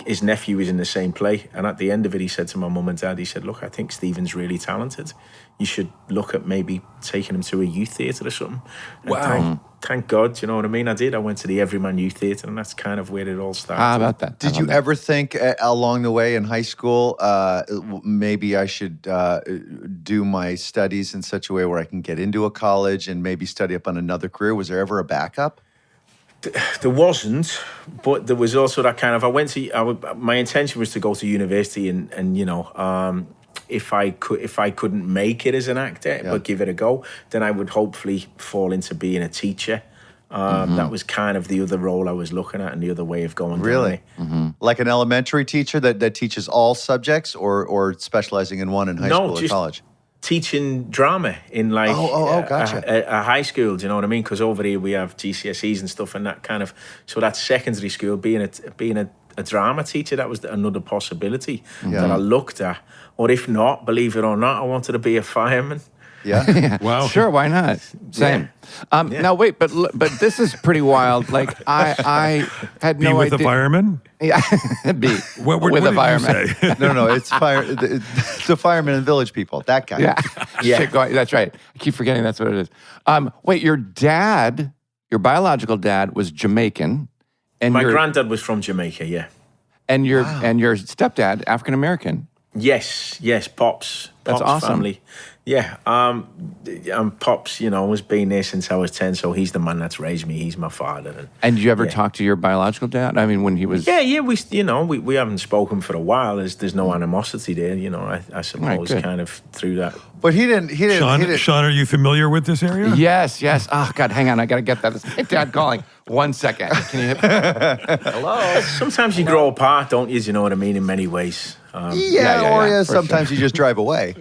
His nephew was in the same play, and at the end of it he said to my mum and dad, he said, look, I think Stephen's really talented, you should look at maybe taking him to a youth theatre or something. Wow. Thank God, you know what I mean? I did. I went to the Everyman Youth Theatre, and that's kind of where it all started. How about that? Did you ever think along the way in high school, maybe I should do my studies in such a way where I can get into a college and maybe study up on another career? Was there ever a backup? There wasn't, but there was also that kind of, my intention was to go to university and you know, if I couldn't make it as an actor, but give it a go, then I would hopefully fall into being a teacher. That was kind of the other role I was looking at and the other way of going. Really? Like an elementary teacher that teaches all subjects or specializing in one in high school or college? Teaching drama in like gotcha. a high school, do you know what I mean? Because over here we have GCSEs and stuff and that kind of, so that's secondary school, being a drama teacher, that was another possibility that I looked at. Or if not, believe it or not, I wanted to be a fireman. Yeah. Wow. Sure, why not? Same. Now wait, but this is pretty wild. Like I had Be no with idea. the fireman? Yeah, be What with did a fireman. you say? No, it's the firemen and village people. That guy. Yeah, Yeah. Shit going, that's right. I keep forgetting that's what it is. Wait, your dad, your biological dad, was Jamaican, and My your granddad was from Jamaica, yeah. and your stepdad African American. Yes, Pops. That's Pops awesome. family. Yeah, and Pops, has been there since I was 10, so he's the man that's raised me. He's my father. And did you ever talk to your biological dad? I mean, when he was Yeah, we haven't spoken for a while. There's no animosity there, I suppose, good. kind of through that. But he didn't. Sean, are you familiar with this area? Yes. Oh God, hang on, I gotta get that. It's my dad calling. 1 second. Can you hit Hello? Sometimes you grow apart, don't you? You know what I mean? In many ways. for sometimes you just drive away.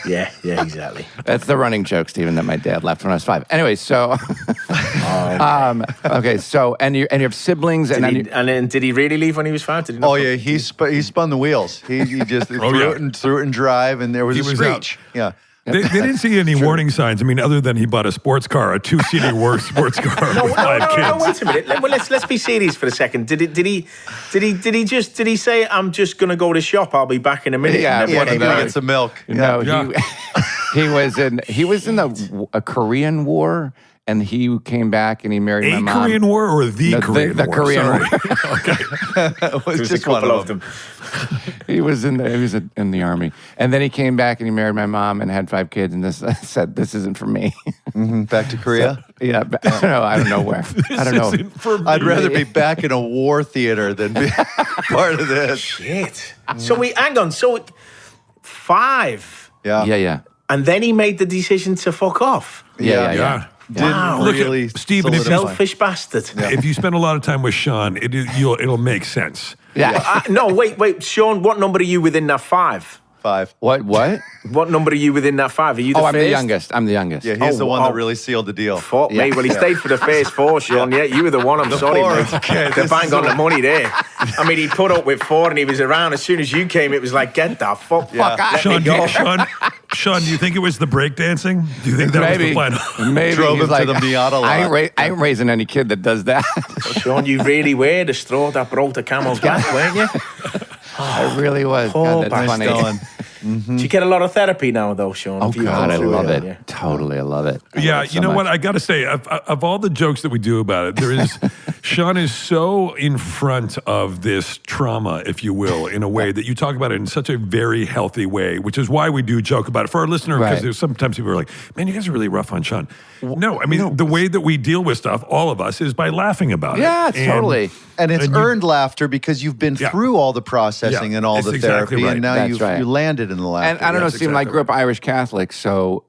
Yeah, exactly. That's the running joke, Stephen, that my dad left when I was 5. Anyway, so okay, so and you have siblings, and And did he really leave when he was 5? Did he not? Oh yeah, he spun the wheels. He just threw it and drive, and there was He a was screech. Yeah. They didn't see any warning signs. I mean, other than he bought a sports car, a 2-seater sports car with 5 kids. No, wait a minute. Well, let's be serious for a second. Did he say, "I'm just gonna go to shop. I'll be back in a minute"? Yeah, And Yeah, everyone he died? gonna get some milk. no, Yeah. he was in a Korean War, and he came back and he married my A mom. Korean War or the No, Korean the War? Korean Sorry. War. It was There's a just one couple of of them. He was in the army, and then he came back and he married my mom and had 5 kids. And said, "This isn't for me." Back to Korea. Yeah, but I don't know where. I don't know. Isn't for me. I'd rather be back in a war theater than be part of this. Shit. So hang on. So 5, Yeah. and then he made the decision to fuck off. Yeah. Didn't Wow. Look, really Stephen, if solidify. Selfish bastard. If you spend a lot of time with Sean, it'll make sense. Yeah. No, wait, Sean. What number are you within that 5? 5. What? What number are you within that 5? Are you the I'm first? the youngest. I'm the youngest. Yeah, he's the one that oh. really sealed the deal. Fuck me. Yeah. Well, he stayed for the first 4, Sean. Yeah, you were the one. I'm sorry, 4, mate. okay, The this bang is on the money there. I mean, he put up with 4 and he was around. As soon as you came, it was like, get the fuck out. Let Sean, me go. Sean, do you think it was the breakdancing? Do you think that was the plan? Maybe Drove he's him to the Miata lot. I ain't raising any kid that does that. Sean, you really were the straw that broke the camel's back, weren't you? I really was. Poor God, that's funny. Dylan. Do you get a lot of therapy now, though, Sean? Oh Have you God, gone I through love it. Yeah. Totally, I love it. I Yeah, love it so you know much. what? I got to say, of all the jokes that we do about it, there is Sean is so in front of this trauma, if you will, in a way that you talk about it in such a very healthy way, which is why we do joke about it for our listener. Because Right. sometimes people are like, "Man, you guys are really rough on Sean." No, I mean the way that we deal with stuff, all of us, is by laughing about Yeah, it. And- totally. And it's And you- earned laughter because you've been Yeah. through all the processing Yeah, and all it's the exactly therapy, right. and now That's you've right. you landed in the laughter. And I don't know, That's Stephen, I exactly grew up Irish Catholic, so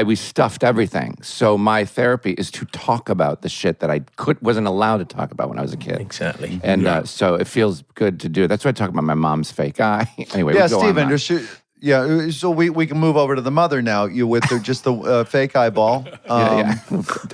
we stuffed everything. So my therapy is to talk about the shit that I wasn't allowed to talk about when I was a kid. Exactly. And so it feels good to do it. That's why I talk about my mom's fake eye. Anyway, Yeah, we go on Stephen. now. So we can move over to the mother now. You with just the fake eyeball. Yeah.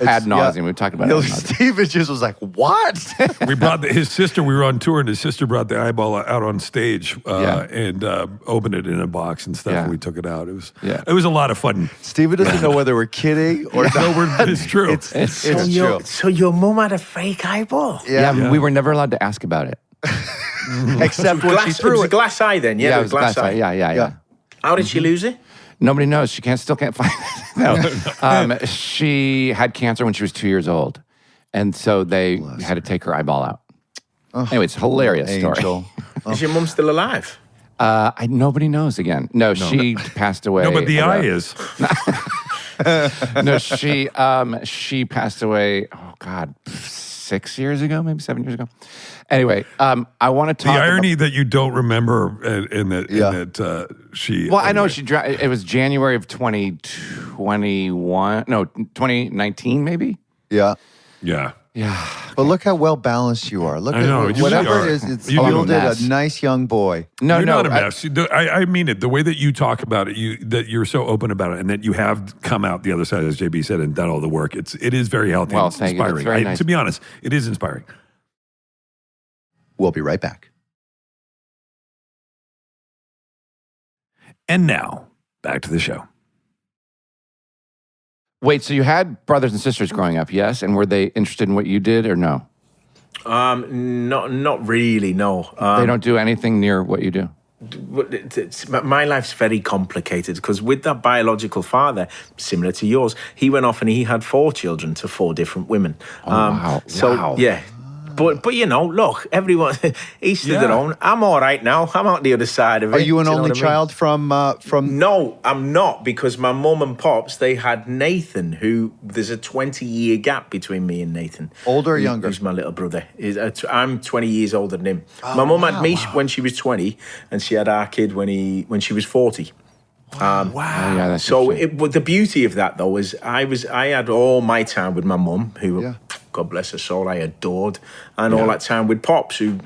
Ad nauseum. We talked about it. ad nauseam. Stephen just was like, "What?" We brought his sister. We were on tour, and his sister brought the eyeball out on stage Yeah. and opened it in a box and stuff. Yeah. And we took it out. Yeah. It was a lot of fun. Stephen doesn't know whether we're kidding or not. No, it's true. It's true. So your mum had a fake eyeball? Yeah, we were never allowed to ask about it. Except when she It threw was a it. glass eye then? Yeah, it the was glass eye. Yeah. How did she lose it? Nobody knows. She still can't find it. No. She had cancer when she was 2 years old. And so they had to take her eyeball out. Anyway, it's a hilarious story. Angel. Is your mum still alive? Nobody knows again. No, she passed away. No, but the eye is. No, she passed away, oh God, 6 years ago, maybe 7 years ago. Anyway, I want to talk The irony that you don't remember and that she. Well, I know it was January of 2021. No, 2019 maybe? Yeah. Yeah. Yeah. But look how well balanced you are. Look I at know, you whatever are. it is. It's You do. yielded a Mess. nice young boy. No, You're no. not a mess. I mean it. The way that you talk about it, that you're so open about it, and that you have come out the other side, as JB said, and done all the work. It is very healthy. Well, and it's thank you. That's inspiring. very nice. To be honest, it is inspiring. We'll be right back. And now back to the show. Wait, so you had brothers and sisters growing up, yes? And were they interested in what you did or no? Not really, no. They don't do anything near what you do? My life's very complicated because with that biological father, similar to yours, he went off and he had 4 children to 4 different women. Wow. So, Wow. yeah. But look, everyone, each to their own. I'm all right now. I'm out the other side of it. Are you an Do know only what I mean? child from? No, I'm not, because my mum and pops, they had Nathan, who there's a 20-year gap between me and Nathan. Older or younger? Who's my little brother. I'm 20 years older than him. My mum had me when she was 20, and she had our kid when she was 40. Oh, yeah, that's So interesting. the beauty of that though is I had all my time with my mum, who Yeah. God bless her soul, I adored, and all that time with Pops, who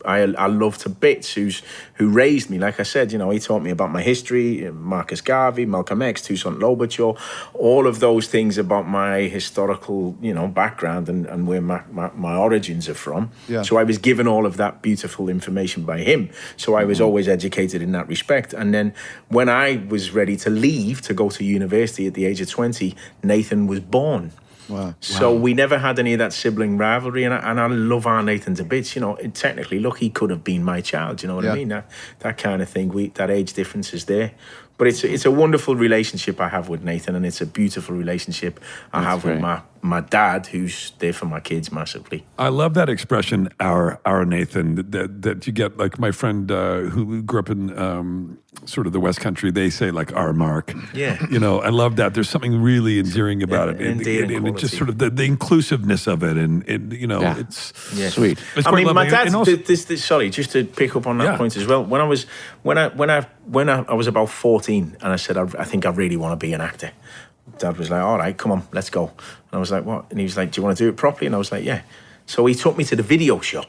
I love to bits, who raised me. Like I said, he taught me about my history, Marcus Garvey, Malcolm X, Toussaint Louverture, all of those things about my historical background and where my origins are from. Yeah. So I was given all of that beautiful information by him. So I was always educated in that respect. And then when I was ready to leave to go to university at the age of 20, Nathan was born. Wow. So we never had any of that sibling rivalry, and I love our Nathan to bits. Technically, look, he could have been my child. You know what I mean? That kind of thing. That age difference is there, but it's a wonderful relationship I have with Nathan, and it's a beautiful relationship I have with my dad, who's there for my kids massively. I love that expression, our Nathan, that you get. Like my friend who grew up in sort of the West Country, they say like our Mark. Yeah. I love that. There's something really endearing about it. Endearing And it's just quality. sort of the inclusive of it. And it's Sweet. It's I quite mean, my lovely. dad. And also- Sorry, just to pick up on that point as well. When I was about 14, and I said, I think I really want to be an actor. Dad was like, all right, come on, let's go. And I was like, what? And he was like, do you want to do it properly? And I was like, yeah. So he took me to the video shop.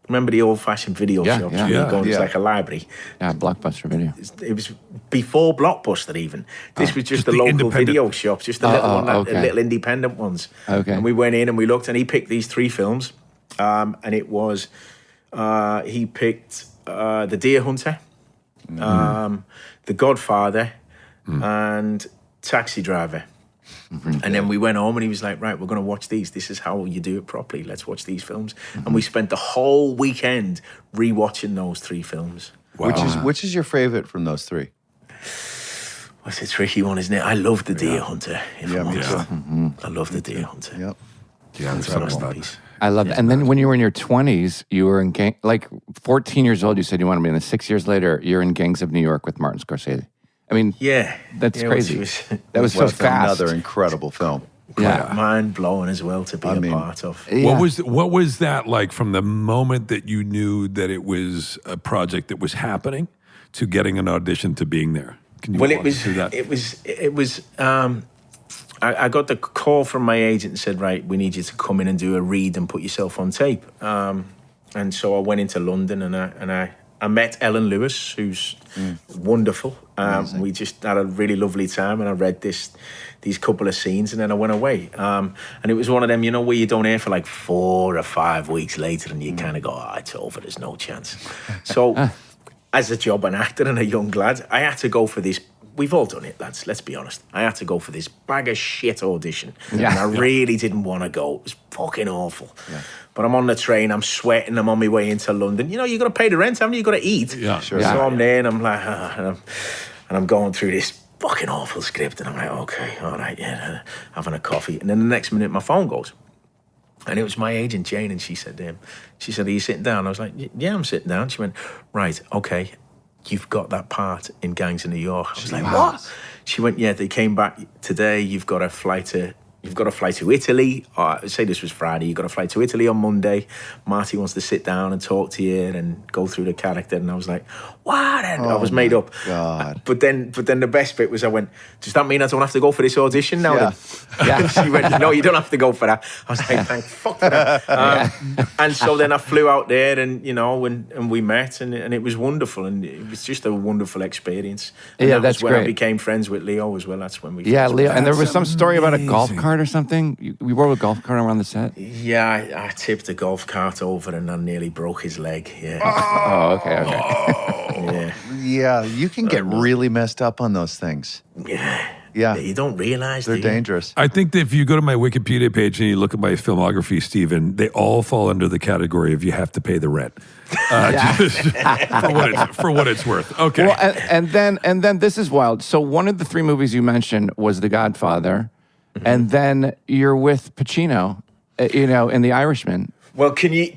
Remember the old-fashioned video shops? Yeah. Where you go, Yeah. It's like a library. Yeah, Blockbuster Video. It was before Blockbuster even. This was just the the local independent- video shop, just the little one, okay. the little independent ones. Okay. And we went in and we looked, and he picked these 3 films. And it was, he picked The Deer Hunter, The Godfather, and Taxi Driver. And then we went home and he was like, right, we're going to watch these. This is how you do it properly. Let's watch these films. And we spent the whole weekend rewatching those 3 films. Which is your favorite from those 3? That's a tricky one, isn't it? I love The Deer Hunter, if I'm me honest. too. I love The Deer Hunter. Yep. yeah, It's it's a not masterpiece. I love that. And then when you were in your 20s, you were in 14 years old, you said you wanted to be in. And 6 years later, you're in Gangs of New York with Martin Scorsese. I mean, Yeah. that's Yeah, crazy. which That was so Well, fast. Another incredible film. Yeah. mind-blowing as well to be a part of. Yeah. What was that like from the moment that you knew that it was a project that was happening to getting an audition to being there? Can you Well, walk us through that? it was. I got the call from my agent and said, right, we need you to come in and do a read and put yourself on tape. And so I went into London and I met Ellen Lewis, who's wonderful. We just had a really lovely time, and I read these couple of scenes, and then I went away. And it was one of them, where you don't hear for like 4 or 5 weeks later, and you kind of go, it's over, there's no chance. So as a job, an actor and a young lad, I had to go for this. We've all done it, lads, let's be honest. I had to go for this bag of shit audition. Yeah. And I really didn't want to go. It was fucking awful. Yeah. But I'm on the train, I'm sweating, I'm on my way into London. You got to pay the rent, haven't you? You got to eat. Yeah, sure. Yeah. So I'm there and I'm like, and I'm going through this fucking awful script. And I'm like, okay, all right, yeah, having a coffee. And then the next minute, my phone goes. And it was my agent, Jane, and she said, are you sitting down? I was like, yeah, I'm sitting down. She went, right, okay, you've got that part in Gangs of New York. I was like, what? She went, yeah, they came back today. You've got to fly to Italy. Say this was Friday. You've got to fly to Italy on Monday. Marty wants to sit down and talk to you and go through the character. And I was like, what? And I was made up. God. But then the best bit was I went, does that mean I don't have to go for this audition now? Yeah. Then? Yeah. She went, no, you don't have to go for that. I was like, thank fuck for that. And so then I flew out there and we met and it was wonderful. And it was just a wonderful experience. And Yeah, that was that's when I great. became friends with Leo as well. That's when we Yeah, first Leo. met. And there was some story about a golf amazing. cart or something. We rode a golf cart around the set. Yeah, I tipped a golf cart over and I nearly broke his leg. Yeah. Oh, okay. Yeah. Yeah, you can get really messed up on those things. Yeah. Yeah. that you don't realize. They're dangerous. I think that if you go to my Wikipedia page and you look at my filmography, Stephen, they all fall under the category of you have to pay the rent. Just for what it's worth. Okay. Well, and then this is wild. So one of the 3 movies you mentioned was The Godfather, and then you're with Pacino, in The Irishman. Well, can you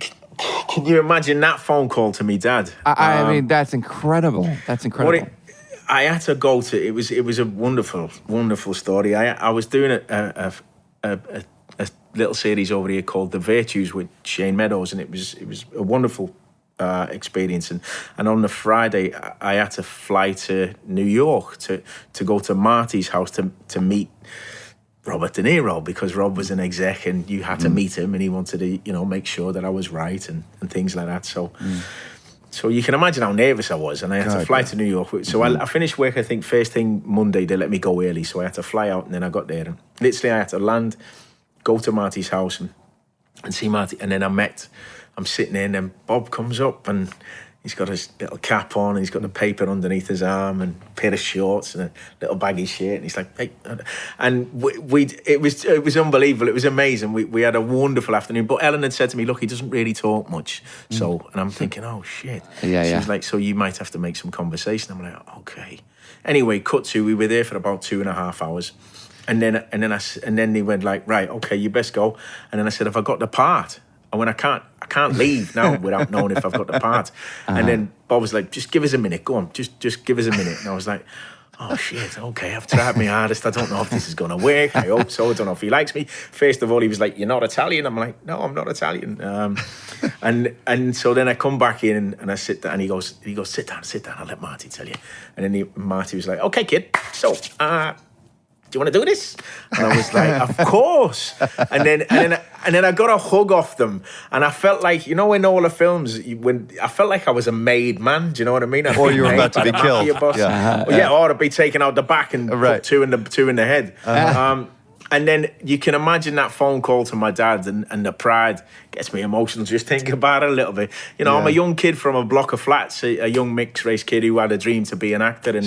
imagine that phone call to me dad? I mean, that's incredible. That's incredible. I had to go to. It was a wonderful story. I was doing a little series over here called The Virtues with Shane Meadows, and it was a wonderful experience. And on the Friday, I had to fly to New York to go to Marty's house to meet Robert De Niro, because Rob was an exec and you had to meet him, and he wanted to make sure that I was right and things like that. So you can imagine how nervous I was, and I had to fly to New York. So I finished work, I think, first thing Monday. They let me go early, so I had to fly out, and then I got there, and literally I had to land, go to Marty's house and see Marty, and then I'm sitting there, and then Bob comes up, and he's got his little cap on, and he's got the paper underneath his arm, and a pair of shorts, and a little baggy shirt, and he's like, "Hey," and it was unbelievable. It was amazing. We had a wonderful afternoon. But Ellen had said to me, "Look, he doesn't really talk much." So, and I'm thinking, "Oh shit." Yeah, She was like, "So you might have to make some conversation." I'm like, "Okay." Anyway, cut to, we were there for about 2.5 hours, and then they went like, "Right, okay, you best go." And then I said, "Have I got the part?" And when I can't leave now without knowing if I've got the part. And then Bob was like, "Just give us a minute. Go on, just give us a minute." And I was like, "Oh shit, okay, I've tried my hardest. I don't know if this is gonna work. I hope so. I don't know if he likes me." First of all, he was like, "You're not Italian." I'm like, "No, I'm not Italian." And so then I come back in and I sit down, and he goes, "Sit down. I'll let Marty tell you." And then Marty was like, "Okay, kid. So do you want to do this?" And I was like, "Of course." And then I got a hug off them, and I felt like, in all the films, when I felt like I was a made man. Do you know what I mean? Or you were about to be killed. Or to be taken out the back and put two in the head. And then you can imagine that phone call to my dad, and the pride gets me emotional just thinking about it a little bit. I'm a young kid from a block of flats, a young mixed race kid who had a dream to be an actor.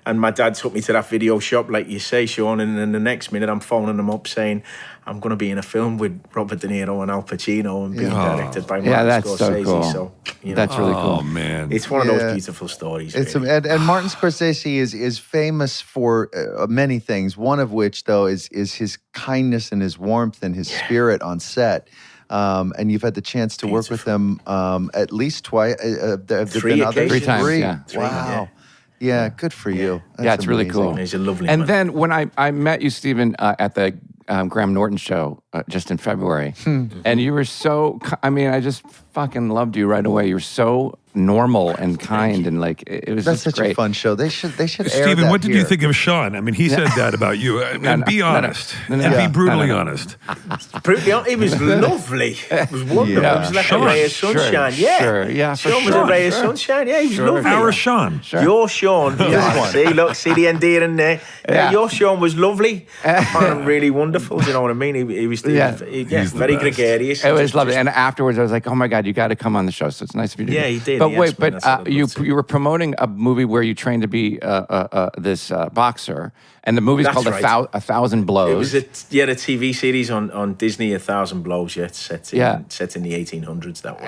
And my dad took me to that video shop, like you say, Sean, and then the next minute I'm phoning him up saying, "I'm going to be in a film with Robert De Niro and Al Pacino and being directed by Martin Scorsese." So cool. So, that's really cool. Oh, man. It's one of those beautiful stories. Really. And Martin Scorsese is famous for many things, one of which, though, is his kindness and his warmth and his spirit on set. And you've had the chance to work with him at least twice. Have there been others? 3 times, Three. yeah. Wow. Yeah, good for you. That's It's really cool. He's a lovely And man. then when I met you, Stephen, at the Graham Norton show just in February, and you were so, I just fucking loved you right away. You were so normal and kind, and like, it was That's just such great. a fun show. They should air Stephen, that what did you here. think of Sean? I mean, he said that about you. And be honest. And be brutally honest. It was lovely. It was wonderful. Yeah. It was like Sean. a ray of sunshine. Yeah, for Sean was a ray of sunshine. Yeah, he was lovely. Our Sean. Your Sean. Yeah, see the endearing there. Yeah, your Sean was lovely. I found him really wonderful. Do you know what I mean? He was He's very the best. gregarious. It was lovely. And afterwards, I was like, "Oh my God, you got to come on the show." So it's nice of you to do. Yeah, he did. But He wait, asked me, and I said I'd love to. you were promoting a movie where you trained to be this boxer, and the movie's That's called right. A Thousand Blows. It was the TV series on Disney, 1,000 Blows. Set in the 1800s. That was.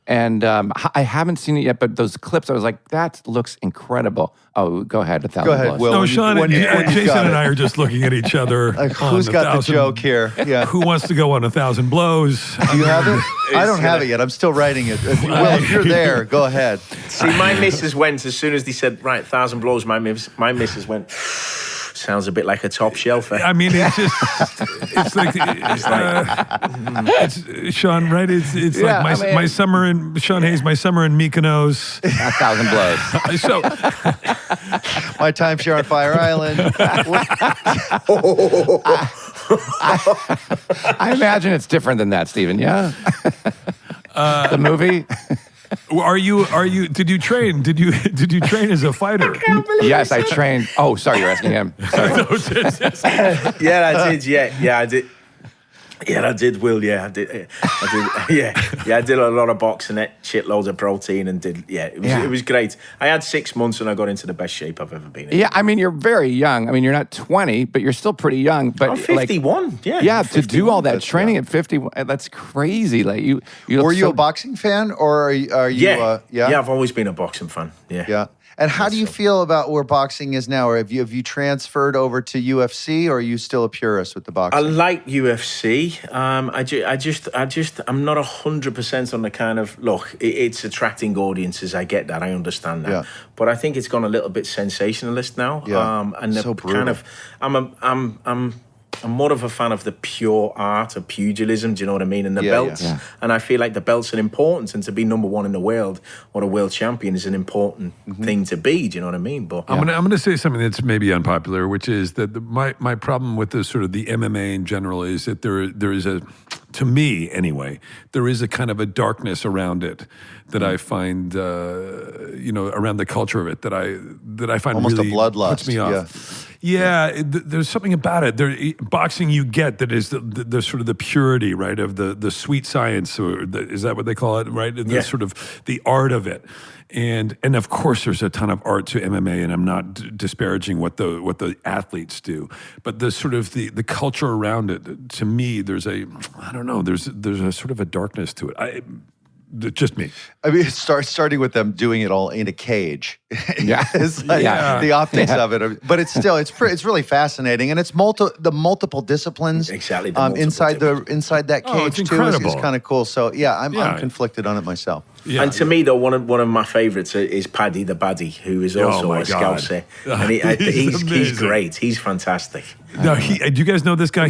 And I haven't seen it yet, but those clips, I was like, that looks incredible. Oh, go ahead, 1,000 Go ahead, Blows. Will. No, when you- Sean, when you Jason got and it. I are just looking at each other. Who's on got the 1,000 joke here? Yeah. Who wants to go on 1,000 blows? Do you have it? I don't have it yet. I'm still writing it. Will, if you're there, go ahead. See, my missus went as soon as they said, "Right, 1,000 Blows." My missus went, "Sounds a bit like a top shelfer." I mean, it's like it's Sean, right? It's Yeah, like my summer in Sean Hayes, my summer in Mykonos. 1,000 Blows. So My timeshare on Fire Island. I imagine it's different than that, Stephen. Yeah. The movie. are you? Did you train? Did you train as a fighter? Yes, I trained. Oh, sorry, you're asking him. Sorry. Yeah, I did. Yeah, I did. Yeah, I did, Will. Yeah, I did. I did a lot of boxing, shitloads of protein, and it was great. I had 6 months and I got into the best shape I've ever been in. Yeah, I mean, you're very young. I mean, you're not 20, but you're still pretty young. But I'm 51. Yeah, to do all that training at 51, that's crazy. Like you were you a boxing fan, or are you? Yeah, I've always been a boxing fan. Yeah. And how do you feel about where boxing is now? Or have you transferred over to UFC, or are you still a purist with the boxing? I like UFC. I'm not 100% on the kind of look. It's attracting audiences. I get that. I understand that. Yeah. But I think it's gone a little bit sensationalist now. Yeah. And so kind of, I'm more of a fan of the pure art of pugilism, do you know what I mean? And the belts. Yeah. And I feel like the belts are important, and to be number one in the world or a world champion is an important thing to be, do you know what I mean? But I'm gonna say something that's maybe unpopular, which is that my problem with the sort of the MMA in general is that there is a, to me anyway, there is a kind of a darkness around it that I find, around the culture of it that I find almost really a bloodlust. Puts me off. Yeah, there's something about it. Boxing, you get that is the sort of the purity, right, of the sweet science, or is that what they call it, right? And the sort of the art of it. And of course, there's a ton of art to MMA, and I'm not disparaging what the athletes do, but the sort of the culture around it. To me, there's a sort of a darkness to it. Just me. I mean, starting with them doing it all in a cage. Yeah, it's like the optics of it, but it's still it's really fascinating, and it's the multiple disciplines. Exactly. Inside that cage too is kind of cool. So I'm conflicted on it myself. Yeah, and to me, though, one of my favourites is Paddy the Baddie, who is also a Scouser. And he's great. He's fantastic. No, do you guys know this guy?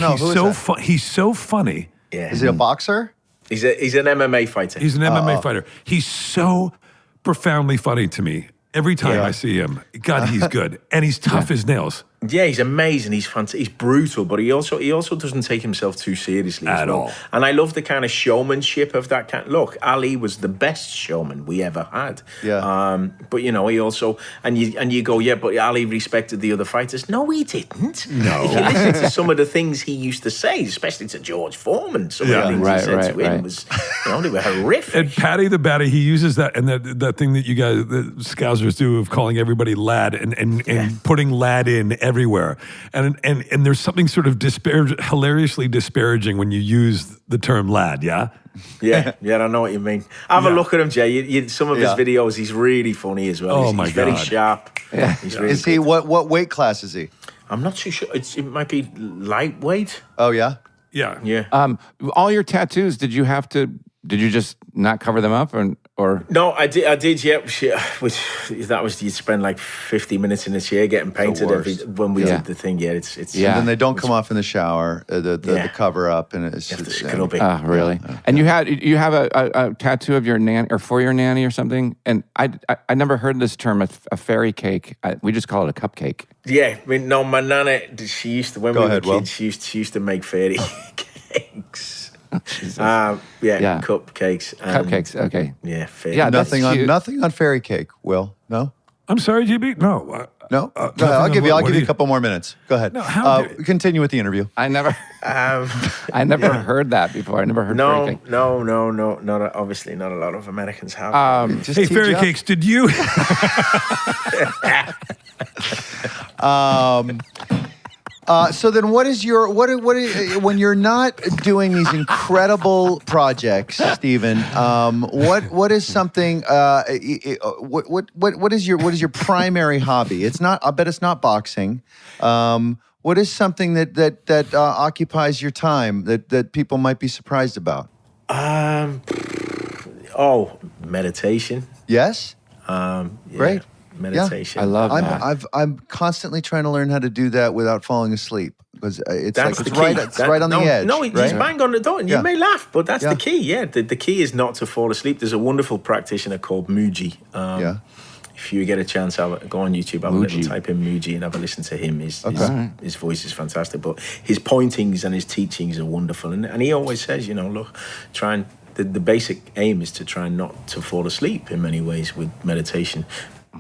He's so funny. Yeah. Is he a boxer? He's an MMA fighter. He's an MMA fighter. He's so profoundly funny to me. Every time I see him, God, he's good. And he's tough as nails. Yeah, he's amazing. He's fantastic. He's brutal, but he also doesn't take himself too seriously at all. And I love the kind of showmanship of that kind. Look, Ali was the best showman we ever had. Yeah. But he also and you go, yeah, but Ali respected the other fighters. No, he didn't. No. If you listen to some of the things he used to say, especially to George Foreman, some of the things he said to him was, they were horrific. And Paddy the Baddie, he uses that and that thing that you guys, the Scousers do of calling everybody lad and putting lad in everywhere, and there's something sort of hilariously disparaging when you use the term lad. Yeah, I know what you mean. Have a look at him, Jay. Some of his videos, he's really funny as well. He's very sharp. Yeah. He's really is he what weight class is he? I'm not too sure. It might be lightweight. Oh yeah. Yeah. All your tattoos, did you just not cover them up, or? No, I did. Yeah, that was you'd spend like 50 minutes in the chair getting painted when we did the thing. Yeah, it's. And then they don't come off in the shower. The cover up, and it's just scrub it. Oh, really? Yeah. And you have a tattoo of your nanny or for your nanny or something. And I never heard this term, a fairy cake. We just call it a cupcake. Yeah, I mean, no, my nana, she used to, when we were kids, she used to make fairy cakes. Cupcakes. Cupcakes, okay. Yeah, fairy. Yeah, nothing on fairy cake, Will. No? I'm sorry, GB? No. No? I'll give you a couple more minutes. Go ahead. No, continue with the interview. I never heard that before. I never heard fairy cake. No. Not obviously not a lot of Americans have. Hey, fairy cakes, did you? So then, what is when you're not doing these incredible projects, Stephen? What is something? What is your primary hobby? It's not. I bet it's not boxing. What is something that occupies your time that people might be surprised about? Meditation. Yes. Great. Meditation. I love that. I'm constantly trying to learn how to do that without falling asleep, because it's right on the edge. No, he's bang on the door. And you may laugh, but that's the key. Yeah, the key is not to fall asleep. There's a wonderful practitioner called Muji. If you get a chance, go on YouTube, type in Muji and have a listen to him. His voice is fantastic, but his pointings and his teachings are wonderful. And he always says, look, try and the basic aim is to try not to fall asleep in many ways with meditation.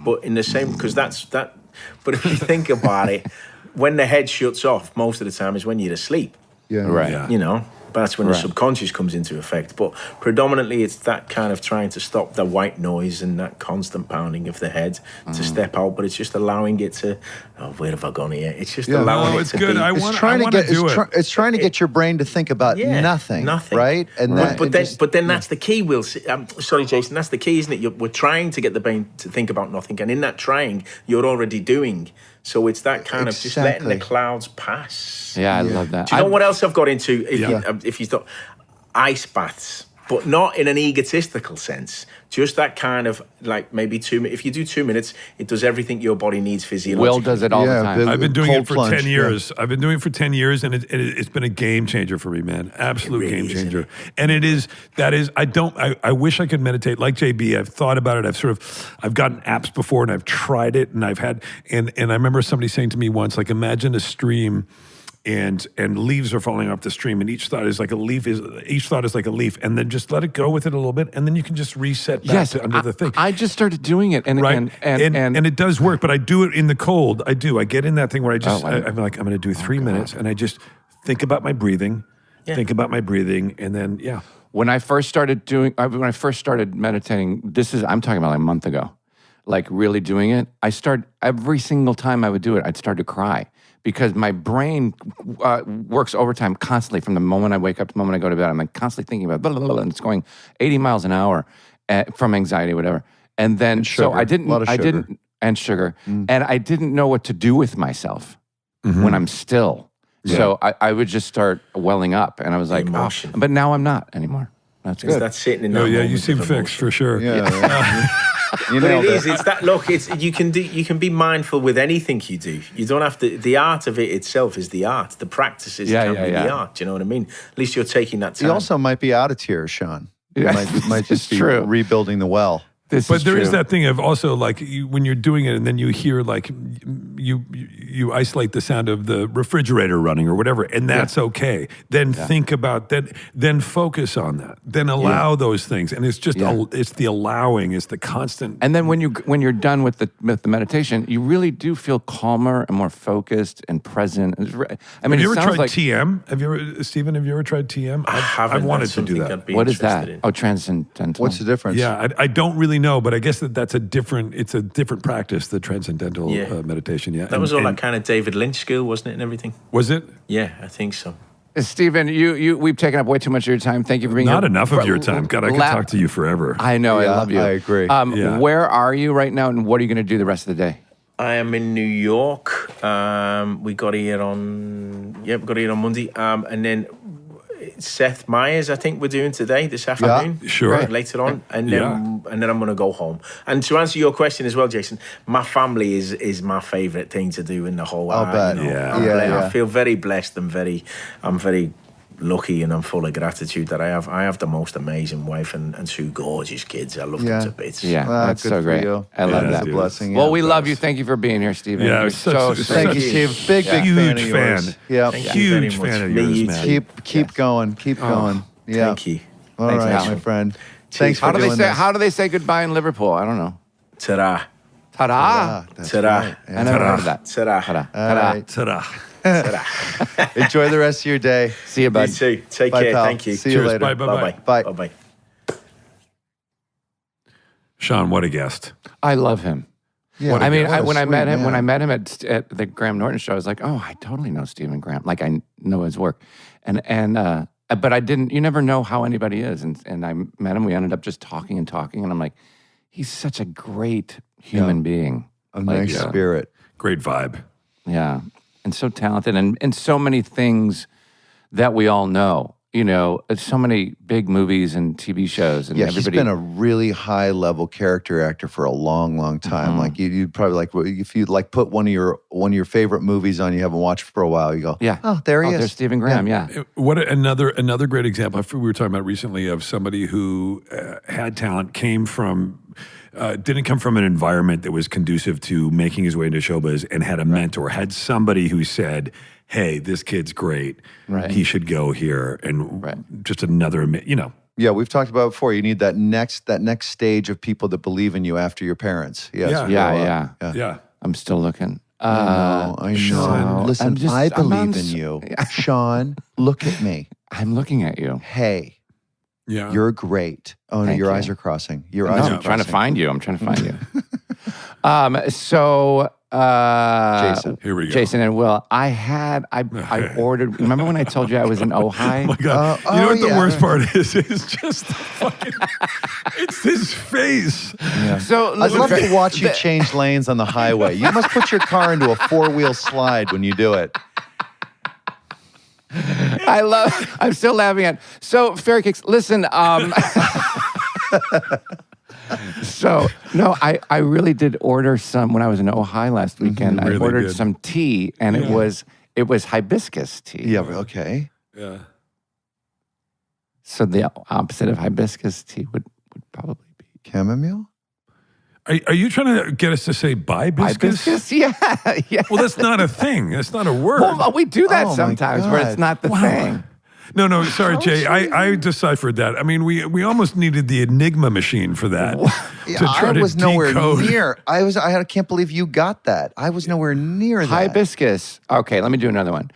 But in the same, because that's that. But if you think about it, when the head shuts off, most of the time is when you're asleep. Yeah. Right. You know. That's when the subconscious comes into effect. But predominantly, it's that kind of trying to stop the white noise and that constant pounding of the head to step out. But it's just allowing it to, where have I gone here? It's just allowing it it's to good. be. It's trying to get your brain to think about nothing, right? And but then that's the key. Will sorry, Jason. That's the key, isn't it? We're trying to get the brain to think about nothing, and in that trying, you're already doing. So it's that kind of just letting the clouds pass. Yeah, I love that. Do you know what else I've got into? If you thought ice baths, but not in an egotistical sense. Just that kind of like maybe 2 minutes. If you do 2 minutes, it does everything your body needs physiologically. Will does it all the time. I've been doing it for plunge, 10 years. I've been doing it for 10 years, and it's been a game changer for me, man. Absolute really game changer. Is, and I wish I could meditate like JB. I've thought about it. I've gotten apps before, and I've tried it, and and I remember somebody saying to me once, like, imagine a stream and leaves are falling off the stream, and each thought is like a leaf, and then just let it go with it a little bit, and then you can just reset back to under the thing. I just started doing it, and it does work, but I do it in the cold. I get in that thing where I'm like, I'm going to do 3 minutes, and I just think about my breathing, and then When I first started meditating, I'm talking about like a month ago, like really doing it. Every single time I would do it, I'd start to cry. Because my brain works overtime constantly from the moment I wake up to the moment I go to bed. I'm like constantly thinking about blah, blah, blah, and it's going 80 miles an hour from anxiety, whatever. And then, so I didn't, and sugar. And I didn't know what to do with myself when I'm still. Yeah. So I would just start welling up, and I was like, but now I'm not anymore. That's good. That's sitting in that you seem fixed for sure. You but know, it's that look. You can be mindful with anything you do. You don't have to. The art of it itself is the art. The practices can be the art. Do you know what I mean? At least you're taking that time. You also might be out of tears, Sean. You might just be true. rebuilding the well. But there is that thing of also like when you're doing it and then you hear like you isolate the sound of the refrigerator running or whatever, and that's okay. Then think about that. Then focus on that. Then allow those things, and it's just it's the allowing, it's the constant. And then when you're done with the meditation, you really do feel calmer and more focused and present. I mean, have you ever tried TM? Stephen? Have you ever tried TM? I haven't. I've wanted to do that. What is that? Oh, transcendental. What's the difference? Yeah, I don't really know, but I guess it's a different practice, the transcendental meditation. Yeah, that was all that kind of David Lynch school, wasn't it, and everything? Was it? Yeah, I think so. Stephen, we've taken up way too much of your time. Thank you for being Not enough of your time. God, I could talk to you forever. I know, I love you. I agree. Where are you right now, and what are you going to do the rest of the day? I am in New York. We got here on Monday, and then Seth Meyers, I think we're doing this afternoon. Yeah, sure. Right, later on, and then I'm going to go home. And to answer your question as well, Jason, my family is my favourite thing to do in the whole world. I'll bet. I feel very blessed and I'm very lucky, and I'm full of gratitude that I have the most amazing wife and two gorgeous kids. I love them to bits. Yeah, that's so great. I love that. It's a blessing. Well, we love you. Thank you for being here, Stephen. Yeah, thank you, Steve. Big huge fan. fan. Yeah, huge fan of yours, man. Keep going. Keep going. Yeah. Thank you. All Thanks, right, Alan. my friend. Thanks for doing this. How do they say goodbye in Liverpool? I don't know. Ta-da. Ta-da. Ta-da. Right. I never heard of that. Ta-da. Ta-da. All right. Ta-da. Enjoy the rest of your day. See you, bud. You too. Take Bye, care. pal. Thank you. See you later. Bye-bye. Bye. Bye-bye. Sean, what a guest. I love him. Yeah, I mean, what a when I sweet met him, man. when I met him at the Graham Norton show, I was like, oh, I totally know Stephen Graham. Like I know his work, but I didn't. You never know how anybody is, and I met him. We ended up just talking, and I'm like, he's such a great human being, A nice spirit. Great vibe. yeah, and so talented, and so many things that we all know. You know, so many big movies and TV shows, and Yeah, everybody. he's been a really high level character actor for a long, long time. Like you'd probably like if you like put one of your favorite movies on you haven't watched for a while, you go, yeah, oh, there he is. There's Stephen Graham. Yeah. What another great example we were talking about recently of somebody who had talent, didn't come from an environment that was conducive to making his way into showbiz, and had a mentor, had somebody who said, hey, this kid's great. Right. He should go here. And just another, Yeah, we've talked about it before. You need that next stage of people that believe in you after your parents. Yeah. Yeah. Yeah. I'm still looking. I know. Sean, Listen, I I'm believe in you. Sean, look at me. I'm looking at you. Hey, Yeah. you're great. Oh, no, Thank your you. eyes are crossing. Your No, eyes are I'm trying to crossing. find you. I'm trying to find you. Jason. Here we go. Jason and Will, I ordered. Remember when I told you I was in Ojai? Oh my God. You know what the worst part is? It's just the fucking, it's his face. Yeah. So I'd listen, love to watch you change lanes on the highway. You must put your car into a 4-wheel slide when you do it. I'm still laughing at. So Fairy Cakes, listen. So no, I really did order some when I was in Ojai last weekend. I Really ordered did. some tea, and it was hibiscus tea. Yeah, okay. Yeah. So the opposite of hibiscus tea would probably be Chamomile? Are you trying to get us to say hibiscus? hibiscus. Yeah, yeah. Well, that's not a thing. That's not a word. Well, we do that Oh, my sometimes where it's God. not the thing. No, sorry, Jay. I deciphered that. I mean, we almost needed the Enigma machine for that. Yeah, to try I to was nowhere decode. near. I can't believe you got that. I was nowhere near that. Hibiscus. Okay, let me do another one.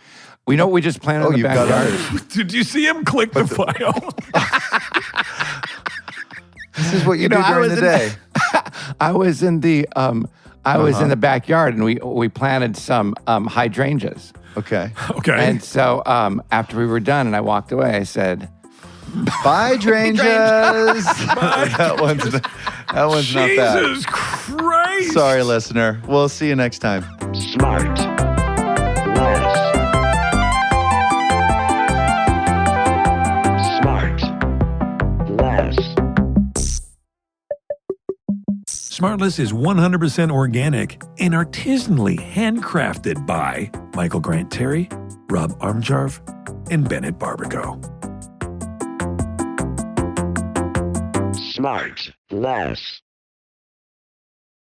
We know what we just planted in the you got backyard. it. Did you see him click the file? This is what you, know, do I during was the in- day. I was in the the backyard and we planted some hydrangeas. Okay. Okay. And so after we were done and I walked away, I said, Bye, Drangers. that one's not bad. Jesus Christ. Sorry, listener. We'll see you next time. Smart. Less. SmartLess is 100% organic and artisanally handcrafted by Michael Grant Terry, Rob Armjarv, and Bennett Barbago. Smart. Less.